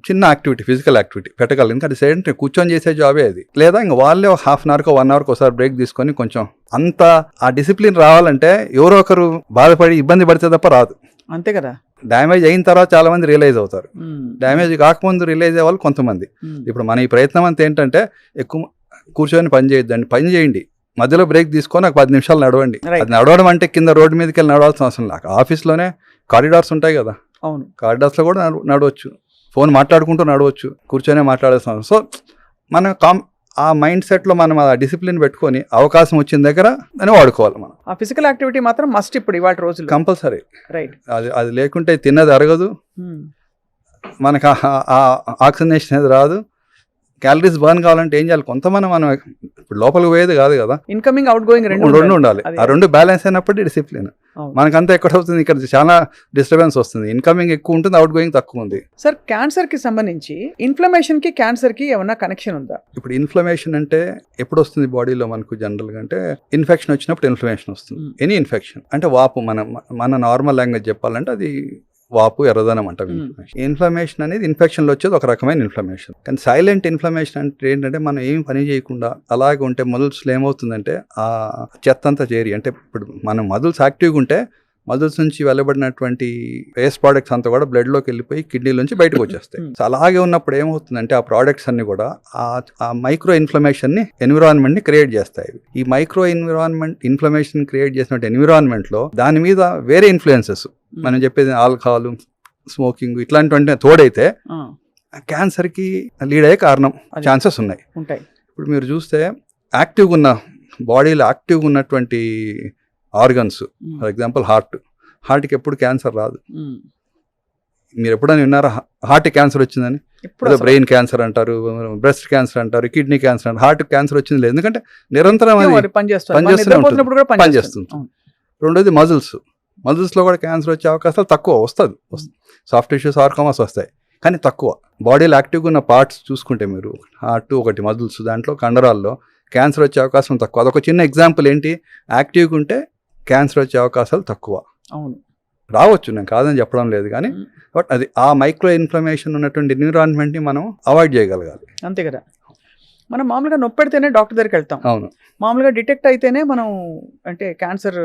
Speaker 2: చిన్న యాక్టివిటీ, ఫిజికల్ యాక్టివిటీ పెట్టగలరు. ఎందుకంటే సెడెంటరీ కూర్చొని చేసే జాబే అది. లేదా ఇంకా వాళ్ళే ఒక హాఫ్ అన్ అవర్కో 1 అవర్కి ఒకసారి బ్రేక్ తీసుకొని కొంచెం అంత ఆ డిసిప్లిన్ రావాలంటే ఎవరో ఒకరు బాధపడి ఇబ్బంది పడితే తప్ప రాదు.
Speaker 1: అంతే కదా.
Speaker 2: డ్యామేజ్ అయిన తర్వాత చాలా మంది రియలైజ్ అవుతారు,
Speaker 1: Hmm.
Speaker 2: డ్యామేజ్ కాకముందు రియలైజ్ అయ్యే వాళ్ళు కొంతమంది.
Speaker 1: Hmm.
Speaker 2: ఇప్పుడు మన ఈ ప్రయత్నం అంతా ఏంటంటే ఎక్కువ కూర్చొని పని చేయొద్దండి, పని చేయండి, మధ్యలో బ్రేక్ తీసుకొని ఒక 10 నిమిషాలు నడవండి.
Speaker 1: Right.
Speaker 2: అది నడవడం అంటే కింద రోడ్డు మీదకి వెళ్ళి నడవాల్సిన అవసరం లేదు. ఆఫీస్లోనే కారిడార్స్ ఉంటాయి కదా,
Speaker 1: అవును
Speaker 2: కారిడార్స్లో కూడా నడవచ్చు, ఫోన్ మాట్లాడుకుంటూ నడవచ్చు, కూర్చొనే మాట్లాడాల్సిన అవసరం. సో మనం ఆ మైండ్ సెట్లో మనం ఆ డిసిప్లిన్ పెట్టుకొని అవకాశం వచ్చిన దగ్గర అని వాడుకోవాలి. మనం
Speaker 1: ఆ ఫిజికల్ యాక్టివిటీ మాత్రం మస్ట్ ఇప్పుడు ఇవాళ రోజుల్లో.
Speaker 2: కంపల్సరీ.
Speaker 1: రైట్.
Speaker 2: అది లేకుంటే తిన్నది అరగదు, మనకు ఆ ఆక్సిజనేషన్ అనేది రాదు. క్యాలరీస్ బర్న్ కావాలంటే ఏం చేయాలి, కొంతమంది మనం ఇప్పుడు లోపలికి పోయేది కాదు కదా,
Speaker 1: ఇన్కమింగ్ అవుట్ గోయింగ్ రెండు
Speaker 2: ఉండాలి. ఆ రెండు బ్యాలెన్స్ అయినప్పుడు డిసిప్లిన్. మనకంతా ఎక్కడవుతుంది, ఇక్కడ చాలా డిస్టర్బెన్స్ వస్తుంది. ఇన్కమింగ్ ఎక్కువ ఉంటుంది, అవుట్ గోయింగ్ తక్కువ ఉంది.
Speaker 1: సార్ క్యాన్సర్ కి సంబంధించి ఇన్ఫ్లమేషన్ కి క్యాన్సర్ కి ఏమన్నా కనెక్షన్ ఉందా?
Speaker 2: ఇప్పుడు ఇన్ఫ్లమేషన్ అంటే ఎప్పుడు వస్తుంది బాడీలో మనకు జనరల్గా అంటే ఇన్ఫెక్షన్ వచ్చినప్పుడు ఇన్ఫ్లమేషన్ వస్తుంది. ఎనీ ఇన్ఫెక్షన్ అంటే వాపు, మన నార్మల్ లాంగ్వేజ్ చెప్పాలంటే అది వాపు, ఎర్రదనం అంటాం. ఇన్ఫ్లమేషన్ అనేది ఇన్ఫెక్షన్లో వచ్చేది ఒక రకమైన ఇన్ఫ్లమేషన్. కానీ సైలెంట్ ఇన్ఫ్లమేషన్ అంటే ఏంటంటే మనం ఏం పని చేయకుండా అలాగే ఉంటే మజిల్స్లో ఏమవుతుందంటే ఆ చెత్త అంతా చేరి, అంటే ఇప్పుడు మనం మజిల్స్ యాక్టివ్గా ఉంటే మజిల్స్ నుంచి వెళ్ళబడినటువంటి వేస్ట్ ప్రోడక్ట్స్ అంతా కూడా బ్లడ్లోకి వెళ్ళిపోయి కిడ్నీ నుంచి బయటకు వచ్చేస్తాయి. సో అలాగే ఉన్నప్పుడు ఏమవుతుందంటే ఆ ప్రోడక్ట్స్ అన్ని కూడా ఆ మైక్రో ఇన్ఫ్లమేషన్ని ఎన్విరాన్మెంట్ని క్రియేట్ చేస్తాయి. ఈ మైక్రో ఇన్ఫ్లమేషన్ క్రియేట్ చేసిన ఎన్విరాన్మెంట్లో దాని మీద వేరే ఇన్ఫ్లుయెన్సెస్, మనం చెప్పేది ఆల్కహాల్, స్మోకింగ్ ఇట్లాంటివన్నీ తోడైతే క్యాన్సర్కి లీడ్ అయ్యే కారణం ఛాన్సెస్ ఉన్నాయి. ఇప్పుడు మీరు చూస్తే యాక్టివ్గా ఉన్న బాడీలో యాక్టివ్గా ఉన్నటువంటి ఆర్గన్స్, ఫర్ ఎగ్జాంపుల్ హార్ట్కి ఎప్పుడు క్యాన్సర్ రాదు. మీరు ఎప్పుడైనా విన్నారా హార్ట్ క్యాన్సర్ వచ్చిందని? బ్రెయిన్ క్యాన్సర్ అంటారు, బ్రెస్ట్ క్యాన్సర్ అంటారు, కిడ్నీ క్యాన్సర్ అంటారు, హార్ట్ క్యాన్సర్ వచ్చింది లేదు, ఎందుకంటే నిరంతరం అది పనిచేస్తుంది. రెండోది మజిల్స్లో కూడా క్యాన్సర్ వచ్చే అవకాశాలు తక్కువ, వస్తుంది. సాఫ్ట్ టిష్యూ సార్కోమాస్ వస్తాయి కానీ తక్కువ. బాడీలో యాక్టివ్గా ఉన్న పార్ట్స్ చూసుకుంటే మీరు హార్ట్, ఒకటి మజిల్స్, దాంట్లో కండరాల్లో క్యాన్సర్ వచ్చే అవకాశం తక్కువ. అదొక చిన్న ఎగ్జాంపుల్. ఏంటి, యాక్టివ్గా ఉంటే క్యాన్సర్ వచ్చే అవకాశాలు తక్కువ.
Speaker 1: అవును,
Speaker 2: రావచ్చు, నేను కాదని చెప్పడం లేదు, కానీ బట్ అది ఆ మైక్రో ఇన్ఫ్లమేషన్ ఉన్నటువంటి ఎన్విరాన్మెంట్ని మనం అవాయిడ్ చేయగలగాలి.
Speaker 1: అంతే కదా. మనం మామూలుగా నొప్పి పెడితేనే డాక్టర్ దగ్గరికి వెళ్తాం.
Speaker 2: అవును,
Speaker 1: మామూలుగా డిటెక్ట్ అయితేనే మనం అంటే క్యాన్సర్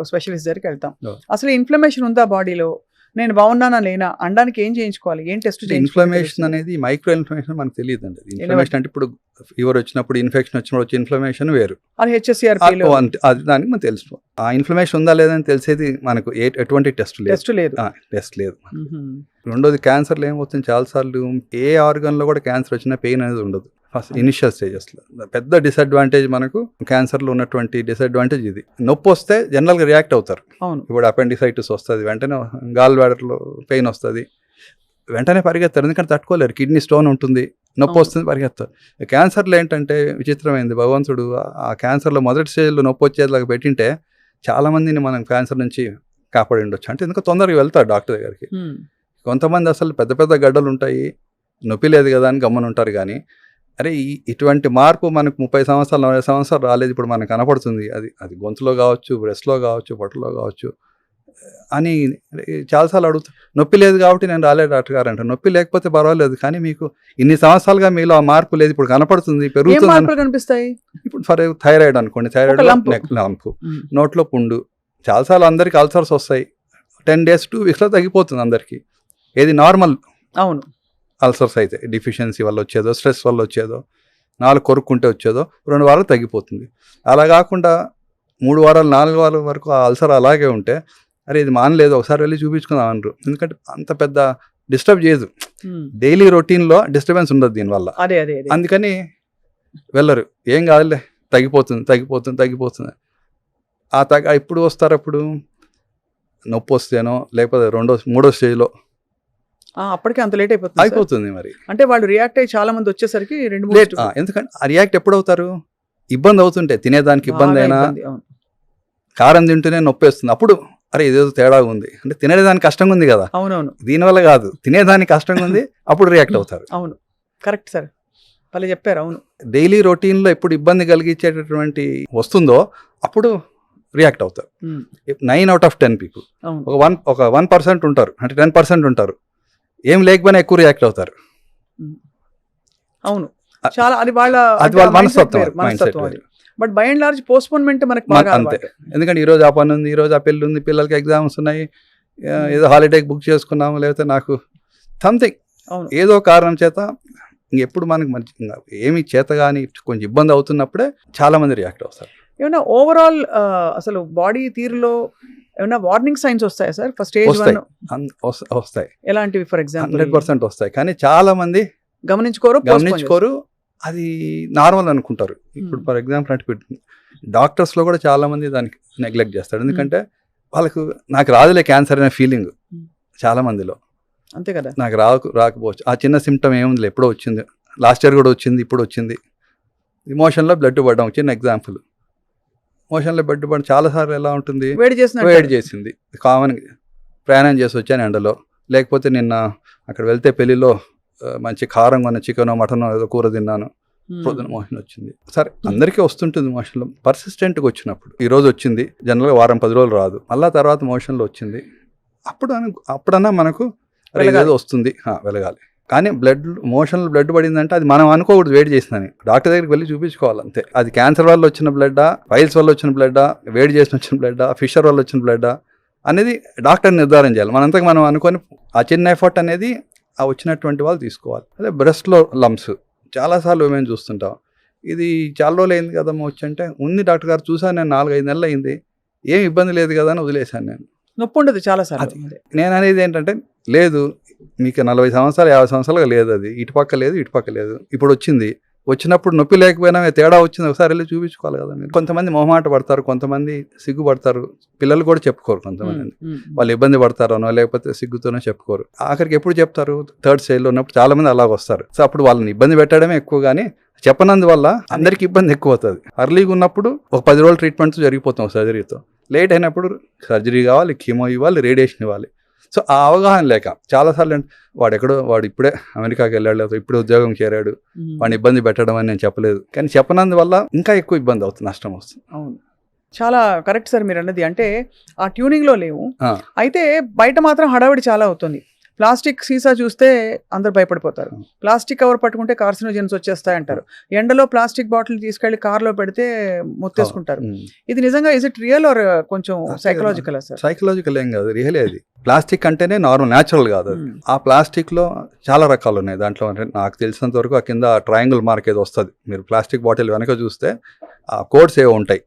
Speaker 1: స్పెషలిస్ట్ దగ్గరికి వెళ్తాం. అసలు ఇన్ఫ్లమేషన్ ఉందా బాడీలో, నేను బాగున్నానా లేనా అనడానికి ఏం చేయించుకోవాలి, ఏం టెస్ట్ చేయించుకోవాలి?
Speaker 2: ఇన్ఫ్లమేషన్ అనేది మైక్రో ఇన్ఫ్లమేషన్ మనకు తెలియదు అండి. ఇన్ఫ్లమేషన్ అంటే ఇప్పుడు ఫీవర్ వచ్చినప్పుడు, ఇన్ఫెక్షన్ వచ్చినప్పుడు వచ్చే ఇన్ఫ్లమేషన్ వేరు,
Speaker 1: అది HSCR
Speaker 2: అది దానికి మనం తెలుసు. ఆ ఇన్ఫ్లమేషన్ ఉందా లేదని తెలిసేది మనకు ఎటువంటి టెస్ట్ లేదు. రెండోది క్యాన్సర్లో ఏమవుతుంది, చాలాసార్లు ఏ ఆర్గన్లో కూడా క్యాన్సర్ వచ్చినా పెయిన్ అనేది ఉండదు ఫస్ట్ ఇనిషియల్ స్టేజెస్లో. పెద్ద డిసడ్వాంటేజ్ మనకు క్యాన్సర్లో ఉన్నటువంటి డిసడ్వాంటేజ్ ఇది. నొప్పి వస్తే జనరల్గా రియాక్ట్ అవుతారు. ఇప్పుడు అపెండిసైటిస్ వస్తుంది, వెంటనే గాల్ బ్లాడర్లో పెయిన్ వస్తుంది, వెంటనే పరిగెత్తారు, ఎందుకంటే తట్టుకోలేరు. కిడ్నీ స్టోన్ ఉంటుంది, నొప్పి వస్తుంది, పరిగెత్తారు. క్యాన్సర్లో ఏంటంటే విచిత్రమైంది, భగవంతుడు ఆ క్యాన్సర్లో మొదటి స్టేజ్లో నొప్పి వచ్చేలాగా పెట్టింటే చాలామందిని మనం క్యాన్సర్ నుంచి కాపాడి ఉండొచ్చు అంటే ఎందుకు తొందరగా వెళ్తారు డాక్టర్ దగ్గరికి. కొంతమంది అసలు పెద్ద పెద్ద గడ్డలు ఉంటాయి, నొప్పి లేదు కదా అని గమ్మని ఉంటారు. కానీ అరే ఇటువంటి మార్పు మనకు 30 సంవత్సరాలు 40 సంవత్సరాలు రాలేదు, ఇప్పుడు మనకు కనపడుతుంది. అది గొంతులో కావచ్చు, బ్రెస్ట్లో కావచ్చు, పొట్టలో కావచ్చు అని చాలాసార్లు అడుగుతారు. నొప్పి లేదు కాబట్టి నేను రాలేదు డాక్టర్ గారు అంటారు. నొప్పి లేకపోతే పర్వాలేదు, కానీ మీకు ఇన్ని సంవత్సరాలుగా మీలో ఆ మార్పు లేదు, ఇప్పుడు కనపడుతుంది, పెరుగుతుంది.
Speaker 1: కనిపిస్తాయి ఇప్పుడు
Speaker 2: ఫర్ థైరాయిడ్ అనుకోండి, థైరాయిడ్ నెక్ లంపు, నోట్లో పుండు. చాలాసార్లు అందరికి అల్సర్స్ వస్తాయి, 10 days 2 weeksలో తగ్గిపోతుంది అందరికీ. ఏది నార్మల్
Speaker 1: అవును
Speaker 2: అల్సర్స్ అయితే డిఫిషియన్సీ వల్ల వచ్చేదో, స్ట్రెస్ వల్ల వచ్చేదో, 4 కొరుక్కుంటే వచ్చేదో 2 వారాలు తగ్గిపోతుంది. అలా కాకుండా 3 వారాలు 4 వారాల వరకు ఆ అల్సర్ అలాగే ఉంటే అరే ఇది మానలేదు, ఒకసారి వెళ్ళి చూపించుకుందాం అనరు. ఎందుకంటే అంత పెద్ద డిస్టర్బ్ చేయదు, డైలీ రొటీన్లో డిస్టర్బెన్స్ ఉండదు దీనివల్ల. అందుకని వెళ్ళరు. ఏం కాదులే, తగ్గిపోతుంది. ఎప్పుడు వస్తారు? అప్పుడు నొప్పి వస్తేనో లేకపోతే 2వ 3వ స్టేజ్లో
Speaker 1: అప్పటికే అంత లేట్
Speaker 2: అయిపోతుంది. మరి
Speaker 1: అంటే వాళ్ళు రియాక్ట్ అయ్యి చాలా మంది వచ్చేసరికి
Speaker 2: లేట్. ఎందుకంటే ఆ రియాక్ట్ ఎప్పుడు అవుతారు? ఇబ్బంది అవుతుంటే, తినేదానికి ఇబ్బంది అయినా, కారం తింటూనే నొప్పి వస్తుంది, అప్పుడు అరే ఇదేదో తేడా ఉంది అంటే తినేదానికి కష్టంగా ఉంది కదా.
Speaker 1: అవునవును,
Speaker 2: దీనివల్ల కాదు, తినేదానికి కష్టంగా ఉంది, అప్పుడు రియాక్ట్ అవుతారు.
Speaker 1: అవును కరెక్ట్ సార్, వాళ్ళు చెప్పారు. అవును,
Speaker 2: డైలీ రొటీన్లో ఎప్పుడు ఇబ్బంది కలిగించేటటువంటి వస్తుందో అప్పుడు రియాక్ట్ అవుతారు. 9 out of 10 people, ఒక 1% ఉంటారు, అంటే 10% ఉంటారు ఏం లేకపోయినా ఎక్కువ రియాక్ట్ అవుతారు.
Speaker 1: అవును, చాలా అది వాళ్ళ
Speaker 2: మనస్తత్వం.
Speaker 1: But by and large postponement మనకి బాగా
Speaker 2: అంతే. ఎందుకంటే ఈరోజు ఆ పని ఉంది, ఈరోజు ఆ పెళ్ళి ఉంది, పిల్లలకి ఎగ్జామ్స్ ఉన్నాయి, ఏదో హాలిడేకి బుక్ చేసుకున్నాము, లేకపోతే నాకు సంథింగ్ ఏదో కారణం చేత ఇంకెప్పుడు మనకి మంచి ఏమి చేత కానీ కొంచెం ఇబ్బంది అవుతున్నప్పుడే చాలా మంది రియాక్ట్ అవుతారు.
Speaker 1: ఏమన్నా ఓవరాల్ అసలు బాడీ తీరులో ఏమన్నా వార్నింగ్ సైన్స్ వస్తాయా సార్? ఫస్ట్
Speaker 2: వస్తాయి.
Speaker 1: ఎలాంటివి? ఫర్ ఎగ్జాంపుల్
Speaker 2: 100% వస్తాయి, కానీ చాలా మంది గమనించుకోరు, అది నార్మల్ అనుకుంటారు. ఇప్పుడు ఫర్ ఎగ్జాంపుల్ అంటే డాక్టర్స్లో కూడా చాలా మంది దానికి నెగ్లెక్ట్ చేస్తారు. ఎందుకంటే వాళ్ళకు నాకు రాదులే క్యాన్సర్ అనే ఫీలింగ్ చాలా మందిలో.
Speaker 1: అంతే కదా,
Speaker 2: నాకు రాకపోవచ్చు, ఆ చిన్న సిమ్టమ్ ఏముంది, ఎప్పుడో వచ్చింది, లాస్ట్ ఇయర్ కూడా వచ్చింది, ఇప్పుడు వచ్చింది. మోషన్లో బ్లడ్ పడడం చిన్న ఎగ్జాంపుల్. మోషన్లో బ్లడ్ పడడం చాలాసార్లు ఎలా ఉంటుంది, వేడి చేసింది, కామన్ ప్రయాణం చేసి వచ్చాను ఎండలో, లేకపోతే నిన్న అక్కడ వెళ్తే పెళ్లిలో మంచి కారంగా ఉన్న చికెనో మటనో ఏదో కూర తిన్నాను, పొద్దున మోషన్ వచ్చింది. సరే అందరికీ వస్తుంటుంది మోషన్లో, పర్సిస్టెంట్గా వచ్చినప్పుడు. ఈరోజు వచ్చింది, జనరల్గా వారం 10 రోజులు రాదు, మళ్ళా తర్వాత మోషన్లో వచ్చింది, అప్పుడన్నా మనకు ఏదో వస్తుంది, వెలగాలి. కానీ మోషన్లో బ్లడ్ పడిందంటే అది మనం అనుకోకూడదు వేడి చేసిందని, డాక్టర్ దగ్గరికి వెళ్ళి చూపించుకోవాలి అంతే. అది క్యాన్సర్ వల్ల వచ్చిన బ్లడ్డా, ఫైల్స్ వల్ల వచ్చిన బ్లడ్డా, వేడి చేసిన వచ్చిన బ్లడ్డా, ఫిషర్ వల్ల వచ్చిన బ్లడ్డా అనేది డాక్టర్ నిర్ధారణ చేయాలి. మనంతకు మనం అనుకొని ఆ చిన్న ఎఫర్ట్ అనేది ఆ వచ్చినటువంటి వాళ్ళు తీసుకోవాలి. అదే బ్రెస్ట్లో లంప్స్ చాలాసార్లు మేము చూస్తుంటాం, ఇది చాలా రోజులు అయింది కదమ్మా వచ్చి అంటే, ఉంది డాక్టర్ గారు చూసాను నేను, 4-5 నెలలు అయింది, ఏం ఇబ్బంది లేదు కదా అని వదిలేశాను నేను.
Speaker 1: నొప్పి ఉండదు చాలాసార్లు.
Speaker 2: నేను అనేది ఏంటంటే, లేదు మీకు 40 సంవత్సరాలు 50 సంవత్సరాలుగా లేదు, అది ఇటుపక్క లేదు, ఇప్పుడు వచ్చినప్పుడు నొప్పి లేకపోయినా తేడా వచ్చింది, ఒకసారి వెళ్ళి చూపించుకోవాలి కదా మీరు. కొంతమంది మొహమాట పడతారు, కొంతమంది సిగ్గుపడతారు, పిల్లలు కూడా చెప్పుకోరు, కొంతమంది వాళ్ళు ఇబ్బంది పడతారనో లేకపోతే సిగ్గుతోనో చెప్పుకోరు. ఆఖరికి ఎప్పుడు చెప్తారు? 3rd స్టేజ్లో ఉన్నప్పుడు చాలా మంది అలాగ వస్తారు. సో అప్పుడు వాళ్ళని ఇబ్బంది పెట్టడమే ఎక్కువ, కానీ చెప్పనందువల్ల అందరికి ఇబ్బంది ఎక్కువ అవుతుంది. అర్లీగా ఉన్నప్పుడు ఒక 10 రోజులు ట్రీట్మెంట్తో జరిగిపోతాం సర్జరీతో, లేట్ అయినప్పుడు సర్జరీ కావాలి, కీమో ఇవ్వాలి, రేడియేషన్ ఇవ్వాలి. సో ఆ అవగాహన లేక చాలాసార్లు వాడు ఇప్పుడే అమెరికాకి వెళ్ళాడు, ఇప్పుడే ఉద్యోగం చేరాడు, వాడిని ఇబ్బంది పెట్టడం అని నేను చెప్పలేదు, కానీ చెప్పనందువల్ల ఇంకా ఎక్కువ ఇబ్బంది అవుతుంది, నష్టం వస్తుంది.
Speaker 1: అవును, చాలా కరెక్ట్ సార్ మీరు అన్నది. అంటే ఆ ట్యూనింగ్లో లేవు, అయితే బయట మాత్రం హడావిడి చాలా అవుతుంది. ప్లాస్టిక్ సీసా చూస్తే అందరు భయపడిపోతారు, ప్లాస్టిక్ కవర్ పట్టుకుంటే కార్సినోజెన్స్ వచ్చేస్తాయంటారు, ఎండలో ప్లాస్టిక్ బాటిల్ తీసుకెళ్లి కార్లో పెడితే మొత్తేసుకుంటారు. ఇది నిజంగా ఇస్ ఇట్ రియల్ ఆర్ కొంచెం సైకలాజికల్?
Speaker 2: సైకలాజికల్ ఏం కాదు, రియలే. అది ప్లాస్టిక్ అంటేనే నార్మల్, న్యాచురల్ కాదు అది. ఆ ప్లాస్టిక్లో చాలా రకాలు ఉన్నాయి. దాంట్లో నాకు తెలిసినంత వరకు ఆ కింద ట్రయాంగిల్ మార్క్ ఏదో వస్తుంది, మీరు ప్లాస్టిక్ బాటిల్ వెనక చూస్తే ఆ కోడ్స్ ఏవో ఉంటాయి.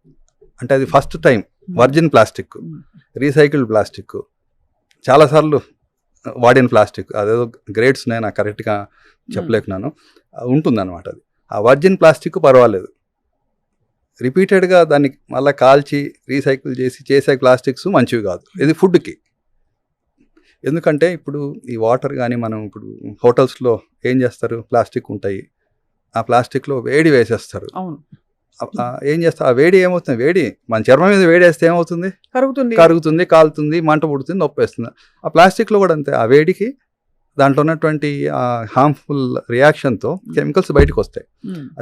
Speaker 2: అంటే అది first time virgin plastic, recycled plastic, చాలాసార్లు వాడిన ప్లాస్టిక్, అదేదో గ్రేడ్స్ ఉన్నాయి, నాకు కరెక్ట్గా చెప్పలేకున్నాను, ఉంటుందన్నమాట. అది ఆ వర్జిన్ ప్లాస్టిక్ పర్వాలేదు, రిపీటెడ్గా దాన్ని మళ్ళీ కాల్చి రీసైకిల్ చేసే ప్లాస్టిక్స్ మంచివి కాదు. ఇది ఫుడ్కి, ఎందుకంటే ఇప్పుడు ఈ వాటర్ కానీ మనం ఇప్పుడు హోటల్స్లో ఏం చేస్తారు, ప్లాస్టిక్ ఉంటాయి, ఆ ప్లాస్టిక్లో వేడి వేసేస్తారు, ఏం చేస్తా, ఆ వేడి ఏమవుతుంది, వేడి మన చర్మం మీద వేడి వేస్తే ఏమవుతుంది, కరుగుతుంది, కాలుతుంది, మంట పుడుతుంది, నొప్పి వేస్తుంది. ఆ ప్లాస్టిక్లో కూడా అంతే, ఆ వేడికి దాంట్లో ఉన్నటువంటి హార్మ్ఫుల్ రియాక్షన్తో కెమికల్స్ బయటకు వస్తాయి.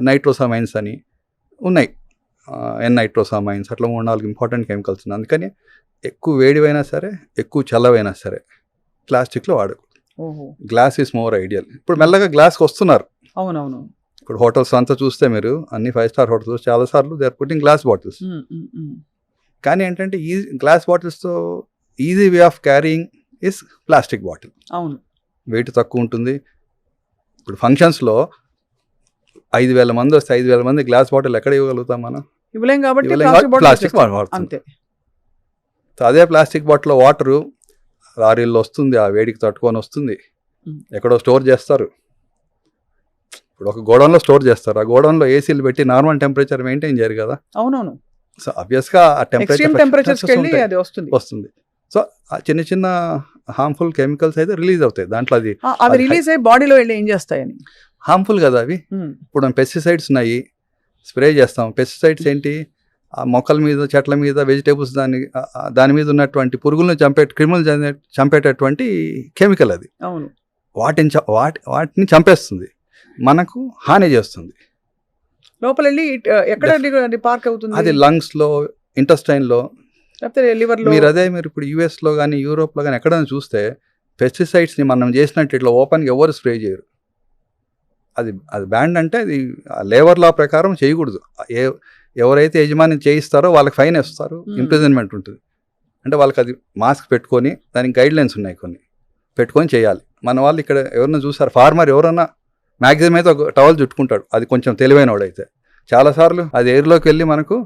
Speaker 2: నైట్రోసామైన్స్ అని ఉన్నాయి, నైట్రోసామైన్స్, అట్లా 3-4 ఇంపార్టెంట్ కెమికల్స్ ఉన్నాయి. అందుకని ఎక్కువ వేడివైనా సరే, ఎక్కువ చల్లవైనా సరే ప్లాస్టిక్లో వాడకూడదు. Glass is more ideal. ఇప్పుడు మెల్లగా గ్లాస్కి వస్తున్నారు.
Speaker 1: అవునవును.
Speaker 2: ఇప్పుడు హోటల్స్ అంతా చూస్తే మీరు అన్ని 5 స్టార్ హోటల్స్ చాలా సార్లు they are putting glass bottles. కానీ ఏంటంటే ఈ గ్లాస్ బాటిల్స్తో easy way of carrying is plastic bottle.
Speaker 1: అవును,
Speaker 2: వెయిట్ తక్కువ ఉంటుంది. ఇప్పుడు ఫంక్షన్స్లో 5,000 మంది వస్తే 5,000 మంది గ్లాస్ బాటిల్ ఎక్కడ ఇవ్వగలుగుతాం మనం?
Speaker 1: ఇవ్వలేం కాబట్టి
Speaker 2: ప్లాస్టిక్ వాడుతుంది. అదే ప్లాస్టిక్ బాటిల్లో వాటరు లారీల్లో వస్తుంది, ఆ వేడికి తట్టుకొని వస్తుంది, ఎక్కడో స్టోర్ చేస్తారు. ఇప్పుడు ఒక గోడౌన్లో స్టోర్ చేస్తారు, ఆ గోడౌన్లో ఏసీలు పెట్టి నార్మల్ టెంపరేచర్ మెయింటైన్ చేయరు కదా.
Speaker 1: అవునవును.
Speaker 2: సో ఆబ్వియస్గా ఆ టెంపరేచర్ వస్తుంది. సో ఆ చిన్న చిన్న హార్మ్ఫుల్ కెమికల్స్ అయితే రిలీజ్ అవుతాయి దాంట్లో.
Speaker 1: అది రిలీజ్ అయ్యి బాడీలో వెళ్ళి ఏం చేస్తాయని
Speaker 2: హార్మ్ఫుల్ కదా అవి. ఇప్పుడు పెస్టిసైడ్స్ ఉన్నాయి, స్ప్రే చేస్తాం. పెస్టిసైడ్స్ ఏంటి, ఆ మొక్కల మీద, చెట్ల మీద, వెజిటేబుల్స్ దాని మీద ఉన్నటువంటి పురుగులను క్రిములు చంపేటటువంటి కెమికల్ అది.
Speaker 1: అవును,
Speaker 2: వాటిని చంపేస్తుంది, మనకు హాని చేస్తుంది.
Speaker 1: లోపల వెళ్ళి ఎక్కడ పార్క్ అవుతుంది,
Speaker 2: అది లంగ్స్లో, ఇంటెస్టైన్లో,
Speaker 1: లివర్లో.
Speaker 2: మీరు ఇప్పుడు యూఎస్లో కానీ యూరోప్లో కానీ ఎక్కడైనా చూస్తే పెస్టిసైడ్స్ని మనం చేసినట్టు ఇట్లా ఓపెన్గా ఎవరు స్ప్రే చేయరు. అది బ్యాండ్. అంటే అది లేబర్ లా ప్రకారం చేయకూడదు. ఎవరైతే యజమాని చేయిస్తారో వాళ్ళకి ఫైన్ వేస్తారు, ఇంప్రిజన్మెంట్ ఉంటుంది. అంటే వాళ్ళకి అది మాస్క్ పెట్టుకొని, దానికి గైడ్ లైన్స్ ఉన్నాయి కొన్ని, పెట్టుకొని చేయాలి. మన వాళ్ళు ఇక్కడ ఎవరన్నా చూసారు, ఫార్మర్ ఎవరన్నా మ్యాక్సిమం అయితే ఒక టవల్ చుట్టుకుంటాడు, అది కొంచెం తెలివైన వాడైతే. చాలాసార్లు అది ఎయిర్లోకి వెళ్ళి మనకు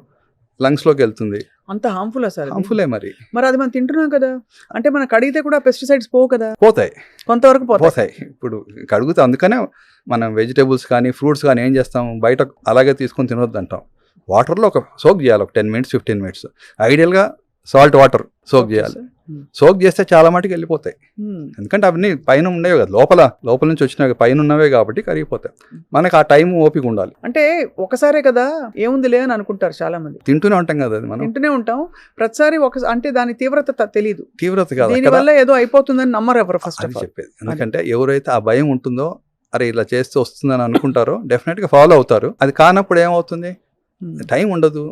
Speaker 2: లంగ్స్లోకి వెళ్తుంది.
Speaker 1: అంత హార్మ్ఫుల్ సార్?
Speaker 2: హార్మ్ఫుల్లే మరి
Speaker 1: అది మనం తింటున్నాం కదా. అంటే మనకు కడిగితే కూడా పెస్టిసైడ్స్ పోవు కదా?
Speaker 2: పోతాయి,
Speaker 1: కొంతవరకు పోతాయి.
Speaker 2: ఇప్పుడు కడుగుతాం, అందుకనే మనం వెజిటేబుల్స్ కానీ ఫ్రూట్స్ కానీ ఏం చేస్తాం, బయట అలాగే తీసుకొని తినొద్దు అంటాం. వాటర్లో ఒక సోక్ చేయాలి, ఒక 10 minutes 15 minutes. ఐడియల్గా సాల్ట్ వాటర్ సోక్ చేయాలి. సోక్ చేస్తే చాలా మటుకు వెళ్ళిపోతాయి. ఎందుకంటే అవన్నీ పైన ఉండేవి కదా, లోపల నుంచి వచ్చినవి పైన ఉన్నవే కాబట్టి కరిగిపోతాయి. మనకు ఆ టైం ఓపిక ఉండాలి.
Speaker 1: అంటే ఒకసారే కదా ఏముంది లే అని అనుకుంటారు చాలా మంది.
Speaker 2: తింటూనే ఉంటాం కదా, అది మనం
Speaker 1: తింటూనే ఉంటాం ప్రతిసారి. అంటే దాని తీవ్రత తెలియదు,
Speaker 2: తీవ్రత కాదు,
Speaker 1: దీనివల్ల ఏదో అయిపోతుందని నమ్మరు ఎవరు ఫస్ట్
Speaker 2: చెప్పేది. ఎందుకంటే ఎవరైతే ఆ భయం ఉంటుందో, అరే ఇలా చేస్తే వస్తుందని అనుకుంటారో డెఫినెట్గా ఫాలో అవుతారు. అది కానప్పుడు ఏమవుతుంది, టైం ఉండదు,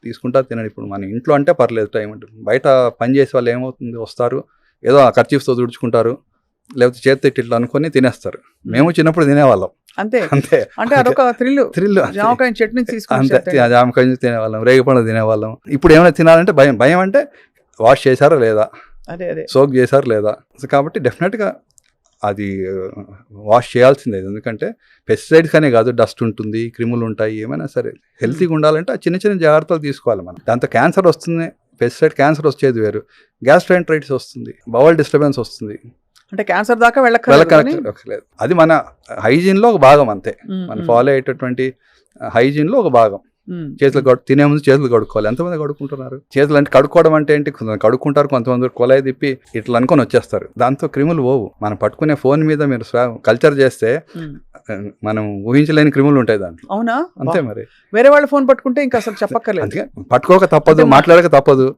Speaker 2: తీసుకుంటా తినడు. ఇప్పుడు మన ఇంట్లో అంటే పర్లేదు, టైం ఉంటుంది. బయట పని చేసే వాళ్ళు ఏమవుతుంది, వస్తారు ఏదో ఆ కర్చీఫ్తో తుడుచుకుంటారు, లేకపోతే చేతి ఇట్లా అనుకొని తినేస్తారు. మేము చిన్నప్పుడు తినేవాళ్ళం అంతే.
Speaker 1: అంటే అదొక థ్రిల్. జామకాయ చట్నీ
Speaker 2: అంతే, జామకాయ తినేవాళ్ళం, రేగిపండు తినేవాళ్ళం. ఇప్పుడు ఏమైనా తినాలంటే భయం. అంటే వాష్ చేశారా లేదా, సోక్ చేశారా లేదా. కాబట్టి డెఫినెట్గా అది వాష్ చేయాల్సిందే. ఎందుకంటే పెస్టిసైడ్స్ అనే కాదు, డస్ట్ ఉంటుంది, క్రిములు ఉంటాయి, ఏమైనా సరే హెల్తీగా ఉండాలంటే ఆ చిన్న చిన్న జాగ్రత్తలు తీసుకోవాలి మనం. దాంతో క్యాన్సర్ వస్తుంది, పెస్టిసైడ్ క్యాన్సర్ వచ్చేది వేరు, గ్యాస్ట్రైంట్రైటిస్ వస్తుంది, బవల్ డిస్టర్బెన్స్ వస్తుంది.
Speaker 1: అంటే క్యాన్సర్ దాకా వెళ్ళక్కర్లేదు.
Speaker 2: అది మన హైజీన్లో ఒక భాగం అంతే, మనం ఫాలో అయ్యేటటువంటి హైజీన్లో ఒక భాగం. చేతులు తినే ముందు చేతులు కడుక్కోవాలి. ఎంతమంది కడుక్కుంటున్నారు? చేతులు అంటే కడుక్కోవడం అంటే ఏంటి, కొంతమంది కడుక్కుంటారు, కొంతమంది కొలాయి తిప్పి ఇట్లా అనుకొని వచ్చేస్తారు. దాంతో క్రిములు పోవు. మనం పట్టుకునే ఫోన్ మీద మీరు కల్చర్ చేస్తే మనం ఊహించలేని క్రిములు ఉంటాయి దాంట్లో.
Speaker 1: అవునా?
Speaker 2: అంతే మరి.
Speaker 1: వేరే వాళ్ళ ఫోన్ పట్టుకుంటే ఇంకా అసలు చెప్పక్కర్లేదు,
Speaker 2: పట్టుకోక తప్పదు, మాట్లాడక తప్పదు.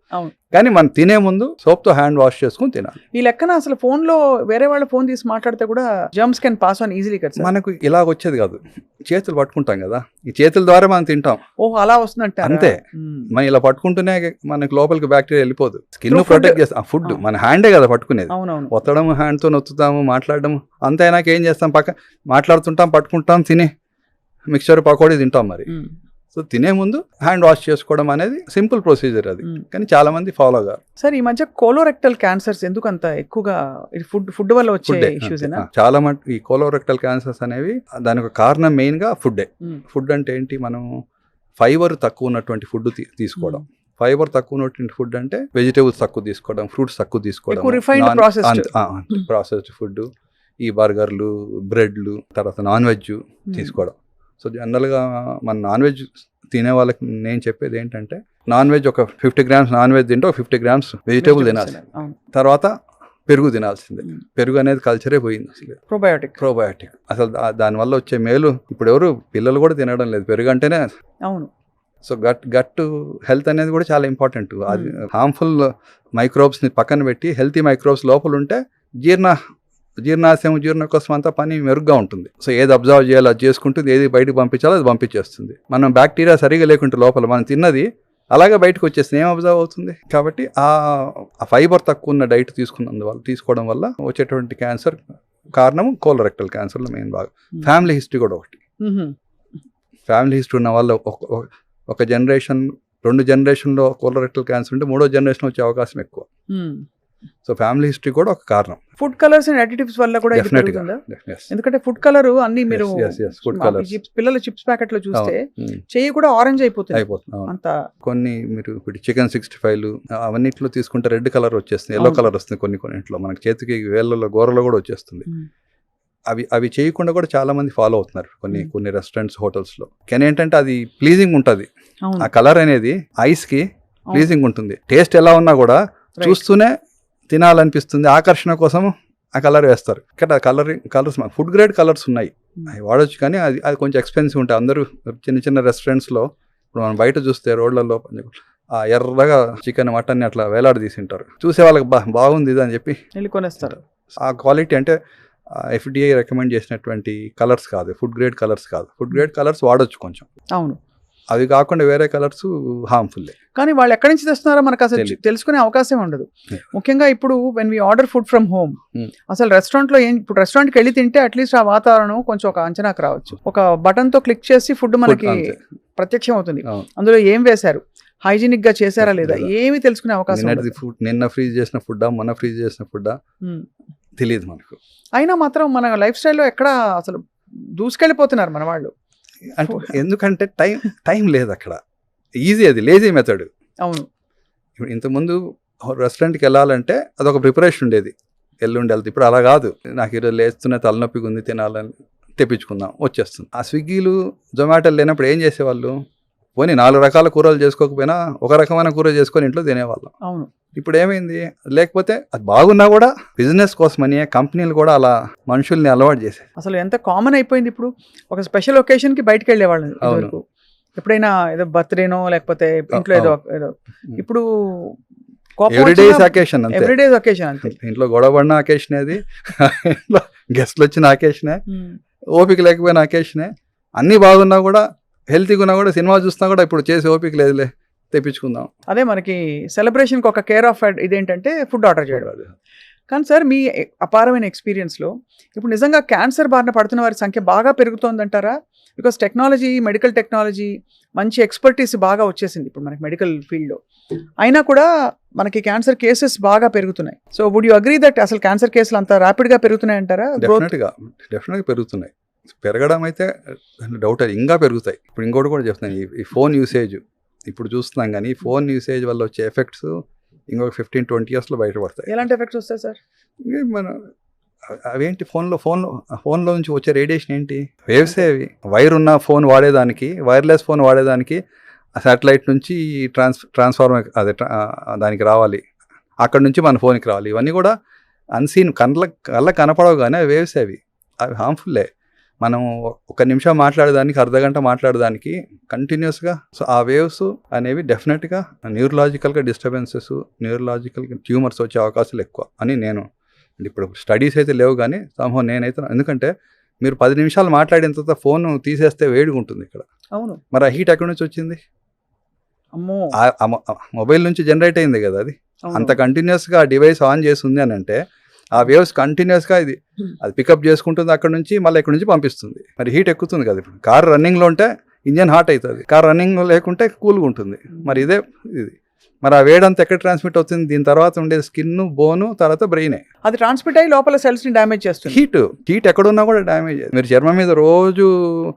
Speaker 2: కానీ మనం తినే ముందు సోప్తో హ్యాండ్ వాష్ చేసుకుని తినాలి.
Speaker 1: ఈ లెక్కన అసలు ఫోన్ లో వేరే వాళ్ళ ఫోన్ తీసి మాట్లాడితే కూడా germs can pass on easily కదా.
Speaker 2: మనకు ఇలాగ వచ్చేది కాదు, చేతులు పట్టుకుంటాం కదా, ఈ చేతుల ద్వారా మనం తింటాం.
Speaker 1: ఓహో, అలా వస్తుందంటే
Speaker 2: అంతే. మనం ఇలా పట్టుకుంటూనే మనకి లోపలికి బ్యాక్టీరియా వెళ్ళిపోదు. స్కిన్ ప్రొటెక్ట్ చేస్తాం. ఫుడ్ మన హ్యాండే కదా పట్టుకునేది. ఒత్తడం, హ్యాండ్తో నొత్తుతాము, మాట్లాడడం అంతే. అయినాక ఏం చేస్తాం, మాట్లాడుతుంటాం, పట్టుకుంటాం, తినే మిక్చర్ పకోడీ తింటాం. మరి సో తినే ముందు హ్యాండ్ వాష్ చేసుకోవడం అనేది సింపుల్ ప్రొసీజర్ అది, కానీ చాలా మంది ఫాలో కాదు.
Speaker 1: సార్, ఈ మధ్య కోలోరెక్టల్ క్యాన్సర్స్ ఎందుకు అంత ఎక్కువగా ఫుడ్ వల్ల వచ్చే ఇష్యూస్?
Speaker 2: చాలా మటుకు ఈ కోలోరెక్టల్ క్యాన్సర్స్ అనేవి దానికి కారణం మెయిన్ గా ఫుడ్డే. ఫుడ్ అంటే ఏంటి, మనం ఫైబర్ తక్కువ ఉన్నటువంటి ఫుడ్ తీసుకోవడం. ఫైబర్ తక్కువ ఉన్నటువంటి ఫుడ్ అంటే వెజిటేబుల్స్ తక్కువ తీసుకోవడం, ఫ్రూట్స్ తక్కువ తీసుకోవడం, ప్రాసెస్డ్ ఫుడ్, ఈ బర్గర్లు, బ్రెడ్లు, తర్వాత నాన్ వెజ్ తీసుకోవడం. సో జనరల్గా మన నాన్ వెజ్ తినే వాళ్ళకి నేను చెప్పేది ఏంటంటే, నాన్ వెజ్ ఒక 50 grams నాన్ వెజ్ తింటే ఒక 50 grams వెజిటేబుల్ తినాలి. తర్వాత పెరుగు తినాల్సిందే. పెరుగు అనేది కల్చరే పోయింది అసలు. ప్రోబయోటిక్ అసలు దానివల్ల వచ్చే మేలు ఇప్పుడు ఎవరు పిల్లలు కూడా తినడం లేదు. పెరుగు అంటేనే
Speaker 1: అవును
Speaker 2: సో గట్ హెల్త్ అనేది కూడా చాలా ఇంపార్టెంట్. అది హార్మ్ఫుల్ మైక్రోబ్స్ని పక్కన పెట్టి హెల్తీ మైక్రోబ్స్ లోపల ఉంటే జీర్ణాశయం జీర్ణకోశం అంతా పని మెరుగ్గా ఉంటుంది. సో ఏది అబ్జర్వ్ చేయాలో అది చేసుకుంటుంది, ఏది బయటకు పంపించాలో అది పంపించేస్తుంది. మనం బ్యాక్టీరియా సరిగా లేకుంటే లోపల మనం తిన్నది అలాగే బయటకు వచ్చేస్తుంది, ఏం అబ్జర్వ్ అవుతుంది. కాబట్టి ఆ ఫైబర్ తక్కువ ఉన్న డైట్ తీసుకోవడం వల్ల వచ్చేటువంటి క్యాన్సర్ కారణం కోలరెక్టల్ క్యాన్సర్లో మెయిన్ బాగా. ఫ్యామిలీ హిస్టరీ కూడా ఒకటి. ఫ్యామిలీ హిస్టరీ ఉన్న వాళ్ళు ఒక జనరేషన్ 2 జనరేషన్లో కోలరెక్టల్ క్యాన్సర్ ఉంటే 3వ జనరేషన్ వచ్చే అవకాశం ఎక్కువ. సో ఫ్యామిలీ హిస్టరీ కూడా ఒక కారణం.
Speaker 1: ఫుడ్ కలర్స్ అండ్ అడిటివ్స్ వల్ల కూడా ఎందుకంటే ఫుడ్ కలర్ అన్ని మీరు పిల్లల చిప్స్ ప్యాకెట్ లో చూస్తే చెయ్యి కూడా ఆరెంజ్ అయిపోతుంది. అంత
Speaker 2: కొన్ని మీరు ఇప్పుడు చికెన్ 65 అవన్నిట్లో తీసుకుంటే రెడ్ కలర్ వచ్చేస్తుంది, ఎల్లో కలర్ వస్తుంది. కొన్నింట్లో మనకి చేతికి వేళ్ళలో గోరలో కూడా వచ్చేస్తుంది. అవి చేయకుండా కూడా చాలా మంది ఫాలో అవుతున్నారు కొన్ని రెస్టారెంట్స్ హోటల్స్ లో. కానీ ఏంటంటే అది ప్లీజింగ్ ఉంటుంది, ఆ కలర్ అనేది ఐస్ కి ప్లీజింగ్ ఉంటుంది. టేస్ట్ ఎలా ఉన్నా కూడా చూస్తూనే తినాలనిపిస్తుంది, ఆకర్షణ కోసం ఆ కలర్ వేస్తారు. ఇక్కడ కలర్స్ ఫుడ్ గ్రేడ్ కలర్స్ ఉన్నాయి, అవి వాడచ్చు. కానీ అది కొంచెం ఎక్స్పెన్సివ్ ఉంటాయి. అందరూ చిన్న రెస్టారెంట్స్లో ఇప్పుడు మనం బయట చూస్తే రోడ్లలో ఆ ఎర్రగా చికెన్ మటన్ అట్లా వేలాడి తీసింటారు. చూసే వాళ్ళకి బాగుంది ఇది అని చెప్పి
Speaker 1: కొనేస్తారు.
Speaker 2: ఆ క్వాలిటీ అంటే FDA రికమెండ్ చేసినటువంటి కలర్స్ కాదు, ఫుడ్ గ్రేడ్ కలర్స్ కాదు. ఫుడ్ గ్రేడ్ కలర్స్ వాడచ్చు కొంచెం.
Speaker 1: అవును,
Speaker 2: అవి కాకుండా వేరే కలర్స్ హార్మ్ఫుల్.
Speaker 1: కానీ వాళ్ళు ఎక్కడి నుంచి తెస్తున్నారో మనకు అసలు తెలుసుకునే అవకాశం ఉండదు. ముఖ్యంగా ఇప్పుడు when we order food from home, అసలు రెస్టారెంట్లో ఇప్పుడు రెస్టారెంట్కి వెళ్ళి తింటే అట్లీస్ట్ ఆ వాతావరణం కొంచెం ఒక అంచనాకు రావచ్చు. ఒక బటన్ తో క్లిక్ చేసి ఫుడ్ మనకి ప్రత్యక్షం అవుతుంది. అందులో ఏం వేశారు, హైజీనిక్ గా చేశారా లేదా, ఏమి తెలుసుకునే అవకాశం.
Speaker 2: నిన్న ఫ్రీజ్ చేసిన ఫుడ్డా మొన్న ఫ్రీజ్ చేసిన ఫుడ్డా తెలియదు మనకు.
Speaker 1: అయినా మాత్రం మన లైఫ్ స్టైల్లో ఎక్కడ అసలు దూసుకెళ్ళిపోతున్నారు మన వాళ్ళు.
Speaker 2: ఎందుకంటే టైం లేదు అక్కడ. ఈజీ, అది లేజీ మెథడ్.
Speaker 1: అవును,
Speaker 2: ఇప్పుడు ఇంతకుముందు రెస్టారెంట్కి వెళ్ళాలంటే అదొక ప్రిపరేషన్ ఉండేది, ఎల్లుండి వెళ్తే. ఇప్పుడు అలా కాదు, నాకు ఈరోజు లేస్తున్న తలనొప్పిగా ఉంది తినాలని తెప్పించుకుందాం వచ్చేస్తుంది. ఆ స్విగ్గీలు జొమాటోలు లేనప్పుడు ఏం చేసేవాళ్ళు, పోనీ 4 రకాల కూరలు చేసుకోకపోయినా ఒక రకమైన కూర చేసుకొని ఇంట్లో తినేవాళ్ళం.
Speaker 1: అవును.
Speaker 2: ఇప్పుడు ఏమైంది, లేకపోతే అది బాగున్నా కూడా బిజినెస్ కోసమని కంపెనీలు కూడా అలా మనుషుల్ని అలవాటు చేశాయి.
Speaker 1: అసలు ఎంత కామన్ అయిపోయింది. ఇప్పుడు ఒక స్పెషల్ ఒకేషన్ కి బయటకు వెళ్ళేవాళ్ళు ఎప్పుడైనా, ఏదో బర్త్డేనో లేకపోతే ఇంట్లో ఏదో. ఇప్పుడు
Speaker 2: ఎవ్రీడేస్ అకేషన్
Speaker 1: అంతే.
Speaker 2: ఇంట్లో గొడవబడిన అకేషన్ అది, ఇంట్లో గెస్ట్లు వచ్చిన అకేషనే, ఓపిక లేకపోయిన అకేషనే. అన్నీ బాగున్నా కూడా, హెల్తీగా ఉన్నా కూడా, సినిమా చూస్తున్నా కూడా ఇప్పుడు చేసే ఓపిక లేదులే తెప్పించుకుందాం.
Speaker 1: అదే మనకి సెలబ్రేషన్కి ఒక కేర్ ఆఫ్ ఇదేంటంటే ఫుడ్ ఆర్డర్ చేయడం. కానీ సార్, మీ అపారమైన ఎక్స్పీరియన్స్లో ఇప్పుడు నిజంగా క్యాన్సర్ బారిన పడుతున్న వారి సంఖ్య బాగా పెరుగుతోందంటారా? బికాస్ టెక్నాలజీ, మెడికల్ టెక్నాలజీ, మంచి ఎక్స్పర్టీస్ బాగా వచ్చేసింది ఇప్పుడు మనకి మెడికల్ ఫీల్డ్లో. అయినా కూడా మనకి క్యాన్సర్ కేసెస్ బాగా పెరుగుతున్నాయి. So would you agree that అసలు క్యాన్సర్ కేసులు అంత ర్యాపిడ్గా పెరుగుతున్నాయి అంటారా?
Speaker 2: డెఫినెట్గా పెరుగుతున్నాయి. పెరగడం అయితే డౌట్, అది ఇంకా పెరుగుతాయి. ఇప్పుడు ఇంకోటి కూడా చెప్తున్నాను, ఈ ఫోన్ యూసేజ్ ఇప్పుడు చూస్తున్నాం. కానీ ఈ ఫోన్ యూసేజ్ వల్ల వచ్చే ఎఫెక్ట్స్ ఇంకొక 15-20 ఇయర్స్లో బయటపడతాయి.
Speaker 1: ఎలాంటి ఎఫెక్ట్స్ వస్తాయి సార్?
Speaker 2: మన అవేంటి, ఫోన్లో నుంచి వచ్చే రేడియేషన్ ఏంటి, వేవ్సే అవి. వైర్ ఉన్న ఫోన్ వాడేదానికి, వైర్లెస్ ఫోన్ వాడేదానికి శాటిలైట్ నుంచి ట్రాన్స్ఫార్మర్ దానికి రావాలి, అక్కడ నుంచి మన ఫోన్కి రావాలి. ఇవన్నీ కూడా అన్సీన్, కళ్ళ కనపడవు కానీ అవి వేవ్సే అవి హార్మ్ఫుల్లే. మనం 1 నిమిషం మాట్లాడేదానికి, అర్ధగంట మాట్లాడేదానికి కంటిన్యూస్గా. సో ఆ వేవ్స్ అనేవి డెఫినెట్గా న్యూరలాజికల్గా డిస్టర్బెన్సెస్, న్యూరలాజికల్గా ట్యూమర్స్ వచ్చే అవకాశాలు ఎక్కువ అని నేను. ఇప్పుడు స్టడీస్ అయితే లేవు కానీ సంభవం నేనైతే, ఎందుకంటే మీరు 10 నిమిషాలు మాట్లాడిన తర్వాత ఫోన్ తీసేస్తే వేడిగా ఉంటుంది ఇక్కడ.
Speaker 1: అవును,
Speaker 2: మరి ఆ హీట్ ఎక్కడి నుంచి వచ్చింది?
Speaker 1: అమ్మో,
Speaker 2: మొబైల్ నుంచి జనరేట్ అయింది కదా అది. అంత కంటిన్యూస్గా ఆ డివైస్ ఆన్ చేసి ఉంది అని అంటే ఆ వేవ్స్ కంటిన్యూస్గా అది పికప్ చేసుకుంటుంది అక్కడ నుంచి, మళ్ళీ ఇక్కడ నుంచి పంపిస్తుంది. మరి హీట్ ఎక్కుతుంది కదా. ఇప్పుడు కార్ రన్నింగ్లో ఉంటే ఇంజన్ హాట్ అవుతుంది, కార్ రన్నింగ్లో లేకుంటే కూల్గా ఉంటుంది. మరి ఇది మరి ఆ వేడంతా ఎక్కడ ట్రాన్స్మిట్ అవుతుంది? దీని తర్వాత ఉండేది స్కిన్, బోను, తర్వాత బ్రెయినే.
Speaker 1: అది ట్రాన్స్మిట్ అయ్యి లోపల సెల్స్ని డ్యామేజ్ చేస్తుంది.
Speaker 2: హీట్ ఎక్కడున్నా కూడా డ్యామేజ్. మీరు చర్మం మీద రోజు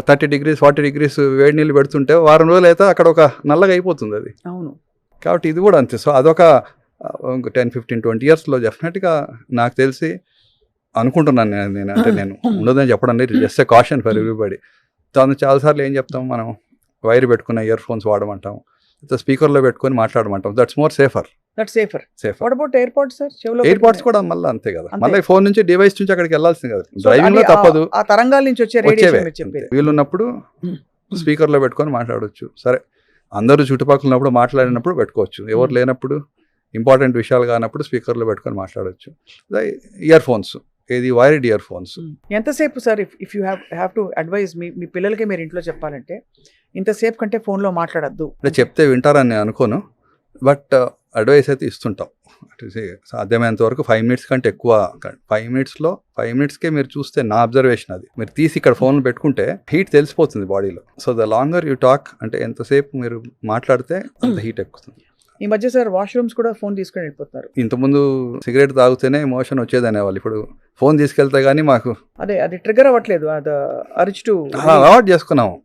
Speaker 2: 30 degrees 40 degrees వేడి నీళ్ళు పెడుతుంటే వారం రోజులు అయితే అక్కడ ఒక నల్లగా అయిపోతుంది అది.
Speaker 1: అవును,
Speaker 2: కాబట్టి ఇది కూడా అంతే. సో అదొక 10-15-20 ఇయర్స్లో డెఫినెట్గా నాకు తెలిసి అనుకుంటున్నాను నేను. అంటే నేను ఉండదని చెప్పడం లేదు, just a caution for everybody. దాన్ని చాలాసార్లు ఏం చెప్తాం మనం, వైర్ పెట్టుకున్న ఇయర్ ఫోన్స్ వాడమంటాం, స్పీకర్లో పెట్టుకొని మాట్లాడమంటాం. That's more safer.
Speaker 1: What about airports sir?
Speaker 2: AirPods కూడా మళ్ళీ అంతే కదా, మళ్ళీ ఫోన్ నుంచి డివైస్ నుంచి అక్కడికి వెళ్ళాల్సింది కదా. డ్రైవింగ్ లో తప్పదు,
Speaker 1: ఆ తరంగాల నుంచి వచ్చే రేడియేషన్
Speaker 2: వీలున్నప్పుడు స్పీకర్లో పెట్టుకొని మాట్లాడవచ్చు. సరే, అందరూ చుట్టుపక్కల ఉన్నప్పుడు మాట్లాడినప్పుడు పెట్టుకోవచ్చు, ఎవరు లేనప్పుడు ఇంపార్టెంట్ విషయాలు కానప్పుడు స్పీకర్లో పెట్టుకొని మాట్లాడవచ్చు. ఇయర్ ఫోన్స్, ఏది వైర్డ్ ఇయర్ ఫోన్స్.
Speaker 1: ఎంతసేపు sir if you have to advise మీ పిల్లలకి మీరు ఇంట్లో చెప్పాలంటే ఇంతసేపు కంటే ఫోన్లో మాట్లాడద్దు
Speaker 2: అంటే చెప్తే వింటారని నేను అనుకోను, బట్ అడ్వైస్ అయితే ఇస్తుంటాం. సాధ్యమైనంత వరకు 5 minutes కంటే ఎక్కువ 5 minutesకే మీరు చూస్తే నా అబ్జర్వేషన్ అది, మీరు తీసి ఇక్కడ ఫోన్ పెట్టుకుంటే హీట్ తెలిసిపోతుంది బాడీలో. So the longer you talk, అంటే ఎంతసేపు మీరు మాట్లాడితే అంత హీట్ ఎక్కుతుంది.
Speaker 1: ఈ మధ్య సార్ వాష్రూమ్స్ కూడా ఫోన్ తీసుకొని వెళ్ళిపోతున్నారు.
Speaker 2: ఇంతకుముందు సిగరెట్ తాగితేనే మోషన్ వచ్చేది అనేవాళ్ళు, ఇప్పుడు ఫోన్ తీసుకెళ్తే గానీ మాకు
Speaker 1: అది ట్రిగర్ అవ్వట్లేదు, అది అరిచిటు
Speaker 2: అలవాటు చేసుకున్నాము.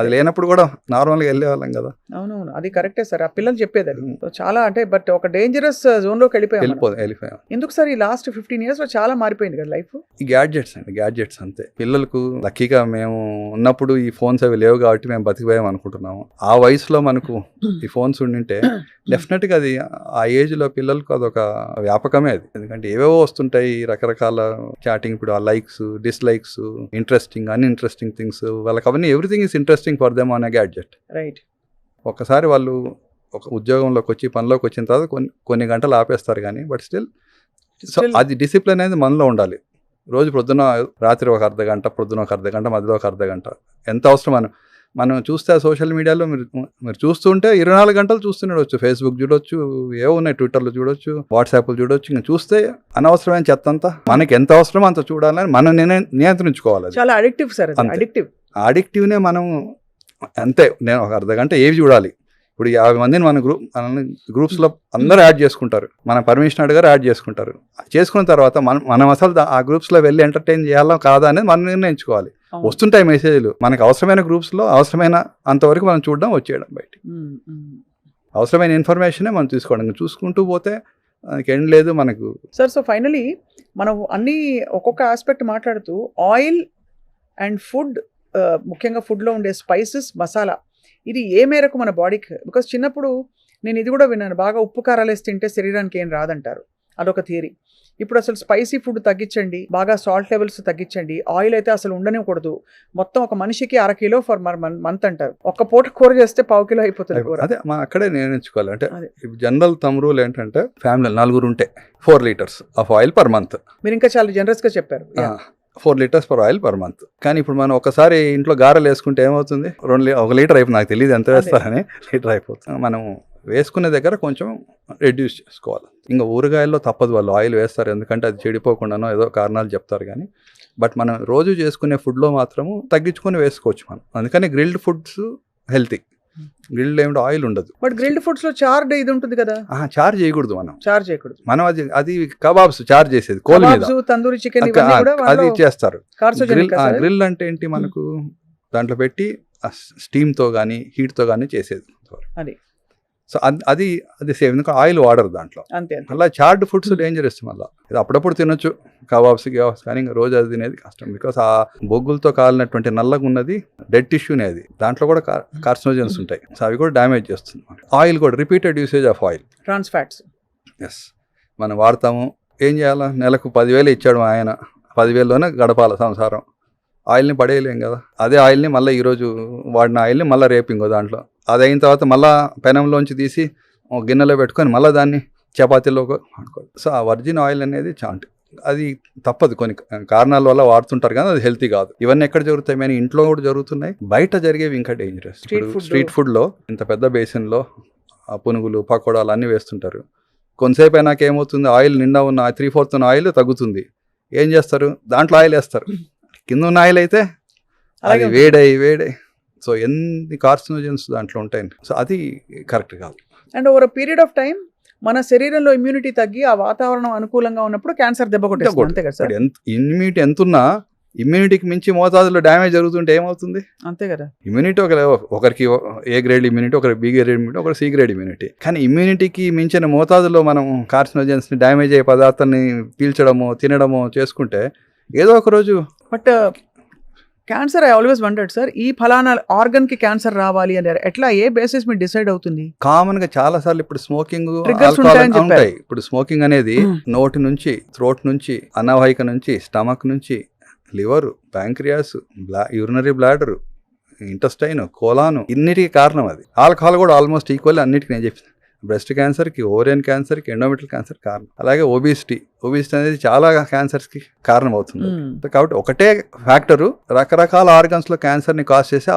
Speaker 2: అది లేనప్పుడు కూడా నార్మల్గా వెళ్ళేవాళ్ళం కదా.
Speaker 1: అవునవును, అది కరెక్టే సార్, ఆ పిల్లలు చెప్పేది అది చాలా, అంటే బట్ ఒక డేంజరస్ జోన్లోకి వెళ్ళిపోయాం. ఎందుకు సార్ ఈ లాస్ట్ 15 years లో చాలా మారిపోయింది కదా లైఫ్.
Speaker 2: ఈ గ్యాడ్జెట్స్ అంతే. పిల్లలకు లక్కీగా మేము ఉన్నప్పుడు ఈ ఫోన్స్ అవి లేవు కాబట్టి మేము బతికిపోయాం అనుకుంటున్నాము. ఆ వయసులో మనకు ఈ ఫోన్స్ ఉండింటే డెఫినెట్ గా అది ఆ ఏజ్ లో పిల్లలకు అదొక వ్యాపకమే అది. ఎందుకంటే ఏవేవో వస్తుంటాయి రకరకాల చాటింగ్, ఇప్పుడు ఆ likes, dislikes, interesting, uninteresting things, వాళ్ళకి అవన్నీ everything is interesting for them on a gadget.
Speaker 1: Right.
Speaker 2: ఒకసారి వాళ్ళు ఒక ఉద్యోగంలోకి వచ్చి పనిలోకి వచ్చిన తర్వాత కొన్ని గంటలు ఆపేస్తారు కానీ, బట్ స్టిల్ సో అది డిసిప్లిన్ అనేది మనలో ఉండాలి. రోజు పొద్దున రాత్రి ఒక అర్ధగంట, పొద్దున ఒక అర్ధగంట, మధ్యలో ఒక అర్ధగంట, ఎంత అవసరం. మనం చూస్తే సోషల్ మీడియాలో మీరు చూస్తుంటే 24 గంటలు చూస్తుండొచ్చు. ఫేస్బుక్ చూడొచ్చు, ఏవో ఉన్నాయి, ట్విట్టర్లో చూడొచ్చు, వాట్సాప్లో చూడొచ్చు. ఇంకా చూస్తే అనవసరమైన చెత్త అంతా, మనకి ఎంత అవసరమో అంత చూడాలని మనం నియంత్రించుకోవాలి.
Speaker 1: చాలా అడిక్టివ్ సార్,
Speaker 2: అడిక్టివ్నే మనం అంతే. నేను ఒక అర్ధగంట ఏవి చూడాలి. ఇప్పుడు 50 మందిని మన గ్రూప్స్లో అందరూ యాడ్ చేసుకుంటారు, మన పర్మిషన్ అడిగారు యాడ్ చేసుకుంటారు. చేసుకున్న తర్వాత మనం అసలు ఆ గ్రూప్స్లో వెళ్ళి ఎంటర్టైన్ చేయాలా కాదా అనేది మనం నిర్ణయించుకోవాలి. వస్తుంటాయి మెసేజ్లు, మనకు అవసరమైన గ్రూప్స్లో అవసరమైన అంతవరకు మనం చూడడం, వచ్చేయడం, బయట అవసరమైన ఇన్ఫర్మేషనే మనం తీసుకోవడం. చూసుకుంటూ పోతే మనకి ఎండ్ లేదు మనకు.
Speaker 1: సార్, సో ఫైనలీ మనం అన్ని ఒక్కొక్క ఆస్పెక్ట్ మాట్లాడుతూ ఆయిల్ అండ్ ఫుడ్, ముఖ్యంగా ఫుడ్లో ఉండే స్పైసెస్, మసాలా, ఇది ఏ మేరకు మన బాడీకి, బికాస్ చిన్నప్పుడు నేను ఇది కూడా విన్నాను, బాగా ఉప్పు కారాలు వేసి తింటే శరీరానికి ఏం రాదంటారు, అదొక థియరీ. ఇప్పుడు అసలు స్పైసీ ఫుడ్ తగ్గించండి, బాగా సాల్ట్ లెవెల్స్ తగ్గించండి, ఆయిల్ అయితే అసలు ఉండనివ్వకూడదు, మొత్తం ఒక మనిషికి 1/2 kilo ఫర్ మంత్ అంటారు. ఒక్క పూట కూర చేస్తే 1/2 kilo అయిపోతుంది కూర.
Speaker 2: అదే అక్కడే నిర్ణయించుకోవాలి. అంటే జనరల్ థంబ్ రూల్ ఏంటంటే ఫ్యామిలీ 4 ఉంటే 4 liters of oil per month.
Speaker 1: మీరు ఇంకా చాలా జనరస్ గా చెప్పారు,
Speaker 2: 4 liters for oil per month. కానీ ఇప్పుడు మనం ఒకసారి ఇంట్లో గారెలు వేసుకుంటే ఏమవుతుంది, 1 liter అయిపోతుంది. నాకు తెలియదు ఎంత వేస్తారని, లీటర్ అయిపోతుంది. మనం వేసుకునే దగ్గర కొంచెం రెడ్యూస్ చేసుకోవాలి. ఇంకా ఊరగాయల్లో తప్పదు, వాళ్ళు ఆయిల్ వేస్తారు, ఎందుకంటే అది చెడిపోకుండానో ఏదో కారణాలు చెప్తారు. కానీ బట్ మనం రోజు చేసుకునే ఫుడ్లో మాత్రము తగ్గించుకొని వేసుకోవచ్చు మనం. అందుకని గ్రిల్డ్ ఫుడ్స్ హెల్తీ. గ్రిల్డ్ ఏమిటో ఆయిల్ ఉండదు.
Speaker 1: బట్ గ్రిల్డ్ ఫుడ్స్ లో చార్డ్ ఇది ఉంటుంది కదా,
Speaker 2: చార్ చేయకూడదు. మనం అది కబాబ్స్ చార్ చేసేది కోల్ మీద,
Speaker 1: తందూరి చికెన్
Speaker 2: అది చేస్తారు. గ్రిల్ అంటే ఏంటి, మనకు దాంట్లో పెట్టి స్టీమ్తో కానీ హీట్తో కానీ చేసేది అది. సో అది సేమ్, ఎందుకంటే ఆయిల్ వాడరు దాంట్లో. అలా చార్డ్ ఫుడ్స్ డేంజరస్. మళ్ళీ ఇది అప్పుడప్పుడు తినొచ్చు, కబాబ్స్ కానీ ఇంకా రోజు అది తినేది కష్టం. బికాస్ ఆ బొగ్గులతో కాలినటువంటి నల్లగా ఉన్నది డెడ్ టిష్యూనే, అది దాంట్లో కూడా కార్సినోజన్స్ ఉంటాయి. సో అవి కూడా డ్యామేజ్ చేస్తుంది. ఆయిల్ కూడా repeated usage of oil,
Speaker 1: trans fats,
Speaker 2: yes మనం వాడతాము. ఏం చేయాలా, నెలకు 10,000 ఇచ్చాడు ఆయన, 10,000లోనే గడపాల సంసారం. ఆయిల్ని పడేయలేం కదా. అదే ఆయిల్ని మళ్ళీ ఈరోజు వాడిన ఆయిల్ని మళ్ళీ రేపు ఇంకో దాంట్లో, అది అయిన తర్వాత మళ్ళీ పెనంలోంచి తీసి గిన్నెలో పెట్టుకొని మళ్ళీ దాన్ని చపాతీలో వాడుకోవాలి. సో ఆ వర్జిన్ ఆయిల్ అనేది అది తప్పదు, కొన్ని కారణాల వల్ల వాడుతుంటారు కానీ అది హెల్తీ కాదు. ఇవన్నీ ఎక్కడ జరుగుతాయి, మేము ఇంట్లో కూడా జరుగుతున్నాయి, బయట జరిగేవి ఇంకా డేంజరస్. స్ట్రీట్ ఫుడ్లో ఇంత పెద్ద బేసిన్లో పునుగులు, పకోడాలు అన్నీ వేస్తుంటారు. కొంతసేపు అయినాక ఏమవుతుంది, ఆయిల్ నిండా ఉన్న 3/4 ఉన్న ఆయిల్ తగ్గుతుంది. ఏం చేస్తారు, దాంట్లో ఆయిల్ వేస్తారు. కింద ఉన్న ఆయిల్ అయితే అది వేడై సో ఎన్ని కార్సినోజన్స్ దాంట్లో ఉంటాయి. సో అది కరెక్ట్ కాదు.
Speaker 1: And over period of time మన శరీరంలో ఇమ్యూనిటీ తగ్గి ఆ వాతావరణం అనుకూలంగా ఉన్నప్పుడు క్యాన్సర్ దెబ్బ కొట్టేస్తుంది, అంతే కదా సార్.
Speaker 2: ఇమ్యూనిటీ ఎంతున్నా ఇమ్యూనిటీకి మించి మోతాదులో డ్యామేజ్ జరుగుతుంటే ఏమవుతుంది, అంతే కదా. ఇమ్యూనిటీ ఒకరికి ఏ గ్రేడ్ ఇమ్యూనిటీ, ఒకరికి బి గ్రేడ్ ఇమ్యూనిటీ, ఒకరికి సి గ్రేడ్ ఇమ్యూనిటీ. కానీ ఇమ్యూనిటీకి మించిన మోతాదులో మనం కార్సినోజన్స్ని, డ్యామేజ్ అయ్యే పదార్థాన్ని పీల్చడము, తినడము చేసుకుంటే ఏదో ఒక రోజు.
Speaker 1: But cancer, I always wondered sir, ఈ ఫలానా ఆర్గన్ కి క్యాన్సర్ రావాలి అని ఎట్లా, ఏ బేసిస్ మీద డిసైడ్ అవుతుంది?
Speaker 2: కామన్ గా చాలా సార్లు ఇప్పుడు స్మోకింగ్ ఉంటాయి. ఇప్పుడు స్మోకింగ్ అనేది నోటి నుంచి, థ్రోట్ నుంచి, అనావాహిక నుంచి, స్టమక్ నుంచి, liver, pancreas, urinary bladder, intestine, కోలాను, ఇన్నిటికి కారణం అది. ఆల్కహాల్ కూడా ఆల్మోస్ట్ ఈక్వల్ అన్నిటికీ నేను చెప్పిన. బ్రెస్ట్ క్యాన్సర్కి, ఓరియన్ క్యాన్సర్కి, ఎండోమెట్రియల్ క్యాన్సర్ కారణం. అలాగే ఒబిసిటీ అనేది చాలా క్యాన్సర్స్కి కారణం అవుతుంది. కాబట్టి ఒకటే ఫ్యాక్టరు రకరకాల ఆర్గన్స్లో క్యాన్సర్ని కాజ్ చేసే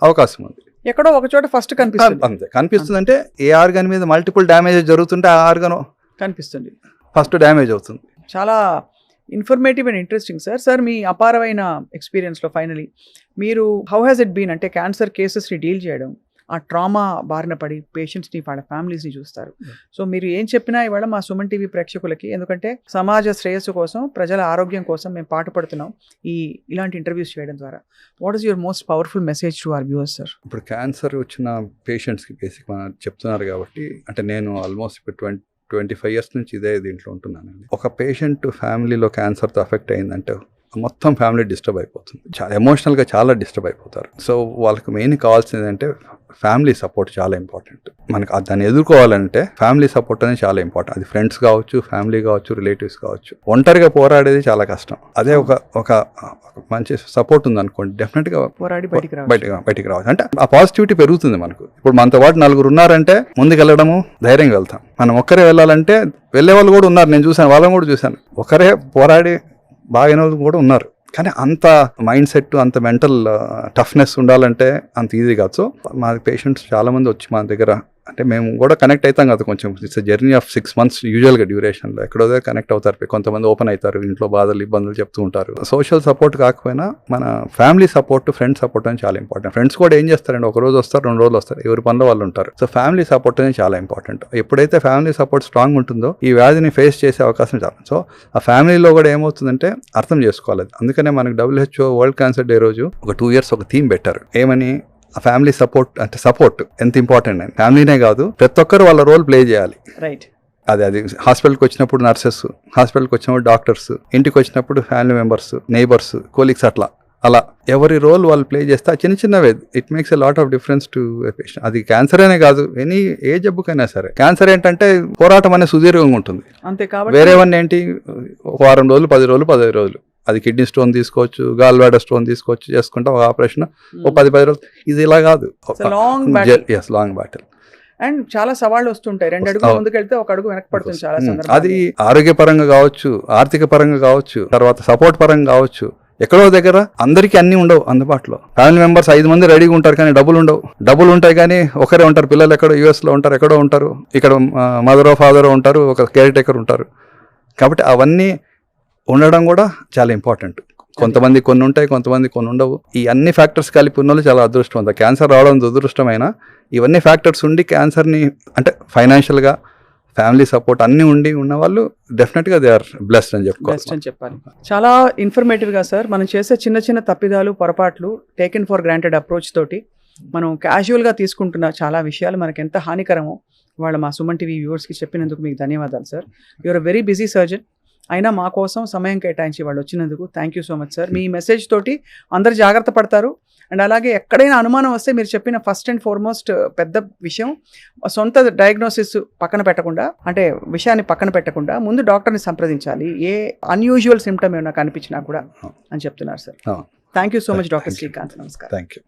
Speaker 2: అవకాశం ఉంది.
Speaker 1: ఎక్కడో ఒక చోట ఫస్ట్ కనిపిస్తుంది.
Speaker 2: అంతే కనిపిస్తుంది. అంటే ఏ ఆర్గన్ మీద మల్టిపుల్ డ్యామేజ్ జరుగుతుంటే ఆ ఆర్గన్
Speaker 1: కనిపిస్తుంది,
Speaker 2: ఫస్ట్ డ్యామేజ్ అవుతుంది.
Speaker 1: చాలా ఇన్ఫర్మేటివ్ అండ్ ఇంట్రెస్టింగ్ సార్. మీ అపారమైన ఎక్స్పీరియన్స్లో ఫైనలీ మీరు హౌ హ్యాస్ ఇట్ బీన్, అంటే క్యాన్సర్ కేసెస్ని డీల్ చేయడం, ఆ ట్రామా బారిన పడి పేషెంట్స్ని, వాళ్ళ ఫ్యామిలీస్ని చూస్తారు. సో మీరు ఏం చెప్పినా ఇవాళ మా సుమన్ టీవీ ప్రేక్షకులకి, ఎందుకంటే సమాజ శ్రేయస్సు కోసం, ప్రజల ఆరోగ్యం కోసం మేము పాటుపడుతున్నాం ఇలాంటి ఇంటర్వ్యూస్ చేయడం ద్వారా. What is your most powerful message to our viewers sir?
Speaker 2: ఇప్పుడు క్యాన్సర్ వచ్చిన పేషెంట్స్కి బేసిక్ మనం చెప్తున్నారు కాబట్టి, అంటే నేను ఆల్మోస్ట్ ఇప్పుడు 25 years నుంచి ఇదే దీంట్లో ఉంటున్నానండి. ఒక పేషెంట్ ఫ్యామిలీలో క్యాన్సర్తో అఫెక్ట్ అయిందంటే మొత్తం ఫ్యామిలీ డిస్టర్బ్ అయిపోతుంది. చాలా ఎమోషనల్గా చాలా డిస్టర్బ్ అయిపోతారు. సో వాళ్ళకి మెయిన్ కావాల్సింది అంటే ఫ్యామిలీ సపోర్ట్ చాలా ఇంపార్టెంట్. మనకు దాన్ని ఎదుర్కోవాలంటే ఫ్యామిలీ సపోర్ట్ అనేది చాలా ఇంపార్టెంట్. అది ఫ్రెండ్స్ కావచ్చు, ఫ్యామిలీ కావచ్చు, రిలేటివ్స్ కావచ్చు. ఒంటరిగా పోరాడేది చాలా కష్టం. అదే ఒక మంచి సపోర్ట్ ఉందనుకోండి, డెఫినెట్గా
Speaker 1: పోరాడి
Speaker 2: బయటికి రావచ్చు. అంటే ఆ పాజిటివిటీ పెరుగుతుంది మనకు. ఇప్పుడు మనతో పాటు 4 ఉన్నారంటే ముందుకు వెళ్ళడము, ధైర్యంగా వెళ్తాం. మనం ఒక్కరే వెళ్ళాలంటే వెళ్ళే వాళ్ళు కూడా ఉన్నారు, నేను చూశాను, వాళ్ళని కూడా చూశాను. ఒకరే పోరాడి బాగా కూడా ఉన్నారు. కానీ అంత మైండ్ సెట్, అంత మెంటల్ టఫ్నెస్ ఉండాలంటే అంత ఈజీ కాదు. సో మా పేషెంట్స్ చాలా మంది వచ్చి మా దగ్గర, అంటే మేము కూడా కనెక్ట్ అవుతాం కదా కొంచెం. ఇట్స్ జర్నీ ఆఫ్ 6 months యూజువల్గా డ్యూరేషన్లో. ఎక్కడో కనెక్ట్ అవుతారు, కొంతమంది ఓపెన్ అవుతారు, ఇంట్లో బాధలు ఇబ్బందులు చెప్తూ ఉంటారు. సోషల్ సపోర్ట్ కాకపోయినా మన ఫ్యామిలీ సపోర్ట్, ఫ్రెండ్ సపోర్ట్ అని చాలా ఇంపార్టెంట్. ఫ్రెండ్స్ కూడా ఏం చేస్తారండి, ఒక రోజు వస్తారు, 2 రోజులు వస్తారు, ఎవరి పనిలో వాళ్ళు ఉంటారు. సో ఫ్యామిలీ సపోర్ట్ అనేది చాలా ఇంపార్టెంట్. ఎప్పుడైతే ఫ్యామిలీ సపోర్ట్ స్ట్రాంగ్ ఉంటుందో ఈ వ్యాధిని ఫేస్ చేసే అవకాశం చాలా. సో ఆ ఫ్యామిలీలో కూడా ఏమవుతుందంటే అర్థం చేసుకోవాలి. అందుకనే మనకు WHO వరల్డ్ క్యాన్సర్ డే రోజు ఒక 2 years ఒక థీమ్ పెట్టారు. ఏమని, ఆ ఫ్యామిలీ సపోర్ట్, అంటే సపోర్ట్ ఎంత ఇంపార్టెంట్ అని. ఫ్యామిలీనే కాదు, ప్రతి ఒక్కరు వాళ్ళ రోల్ ప్లే చేయాలి.
Speaker 1: రైట్.
Speaker 2: అది హాస్పిటల్కి వచ్చినప్పుడు నర్సెస్, హాస్పిటల్కి వచ్చినప్పుడు డాక్టర్స్, ఇంటికి వచ్చినప్పుడు ఫ్యామిలీ మెంబర్స్, నైబర్స్, కొలీగ్స్, అలా ఎవరి రోల్ వాళ్ళు ప్లే చేస్తే చిన్నవే it makes a lot of difference to patient. అది క్యాన్సర్ అనే కాదు, ఏ జబ్బుకైనా సరే. క్యాన్సర్ ఏంటంటే పోరాటం అనేది సుదీర్ఘంగా ఉంటుంది.
Speaker 1: అంతే కాబట్టి
Speaker 2: వేరేవన్నీ ఏంటి, 1 వారం రోజులు, 10 రోజులు, 15 రోజులు. అది కిడ్నీ స్టోన్ తీసుకోవచ్చు, గాల్ బ్లాడర్ స్టోన్ తీసుకోవచ్చు, చేసుకుంటే ఒక ఆపరేషన్ 10-15 రోజులు. ఇది ఇలా కాదు, లాంగ్ బ్యాటిల్.
Speaker 1: అండ్ చాలా సవాళ్ళు వస్తుంటాయి. 2 అడుగులు ముందుకెళ్తే 1 అడుగు వెనక్కి పడుతుంది చాలా సందర్భాల్లో.
Speaker 2: అది ఆరోగ్యపరంగా కావచ్చు, ఆర్థిక పరంగా కావచ్చు, తర్వాత సపోర్ట్ పరంగా కావచ్చు. ఎక్కడో దగ్గర అందరికీ అన్ని ఉండవు అందుబాటులో. ఫ్యామిలీ మెంబర్స్ 5 మంది రెడీగా ఉంటారు, కానీ డబ్బులు ఉండవు. డబ్బులు ఉంటాయి కానీ ఒకరే ఉంటారు. పిల్లలు ఎక్కడో US లో ఉంటారు, ఎక్కడో ఉంటారు. ఇక్కడ మదరో ఫాదరో ఉంటారు, ఒక కేర్ టేకర్ ఉంటారు. కాబట్టి అవన్నీ ఉండడం కూడా చాలా ఇంపార్టెంట్. కొంతమంది కొన్ని ఉంటాయి, కొంతమంది కొన్ని ఉండవు. ఈ అన్ని ఫ్యాక్టర్స్ కలిపి ఉన్న వాళ్ళు చాలా అదృష్టవంతులు. క్యాన్సర్ రావడం దురదృష్టమైన ఇవన్నీ ఫ్యాక్టర్స్ ఉండి క్యాన్సర్ని, అంటే ఫైనాన్షియల్గా, ఫ్యామిలీ సపోర్ట్ అన్నీ ఉన్న వాళ్ళు డెఫినెట్గా దే ఆర్ బ్లెస్డ్ అని
Speaker 1: చెప్పాలి. చాలా ఇన్ఫర్మేటివ్గా సార్, మనం చేసే చిన్న తప్పిదాలు, పొరపాట్లు, టేకెన్ ఫర్ గ్రాంటెడ్ అప్రోచ్ తోటి మనం క్యాజువల్గా తీసుకుంటున్న చాలా విషయాలు మనకు ఎంత హానికరమో వాళ్ళ మా సుమన్ టీవీ వ్యూవర్స్కి చెప్పినందుకు మీకు ధన్యవాదాలు sir. You're a very busy surgeon, అయినా మా కోసం సమయం కేటాయించి వాళ్ళు వచ్చినందుకు thank you so much sir. మీ మెసేజ్ తోటి అందరు జాగ్రత్త పడతారు. అండ్ అలాగే ఎక్కడైనా అనుమానం వస్తే మీరు చెప్పిన ఫస్ట్ అండ్ ఫార్మోస్ట్ పెద్ద విషయం, సొంత డయాగ్నోసిస్ పక్కన పెట్టకుండా, అంటే విషయాన్ని పక్కన పెట్టకుండా ముందు డాక్టర్ని సంప్రదించాలి, ఏ అన్యూజువల్ సిమ్టమ్ ఏమైనా కనిపించినా కూడా అని చెప్తున్నారు sir. Thank you so much doctor Srikanth. నమస్కారం.
Speaker 2: Thank you.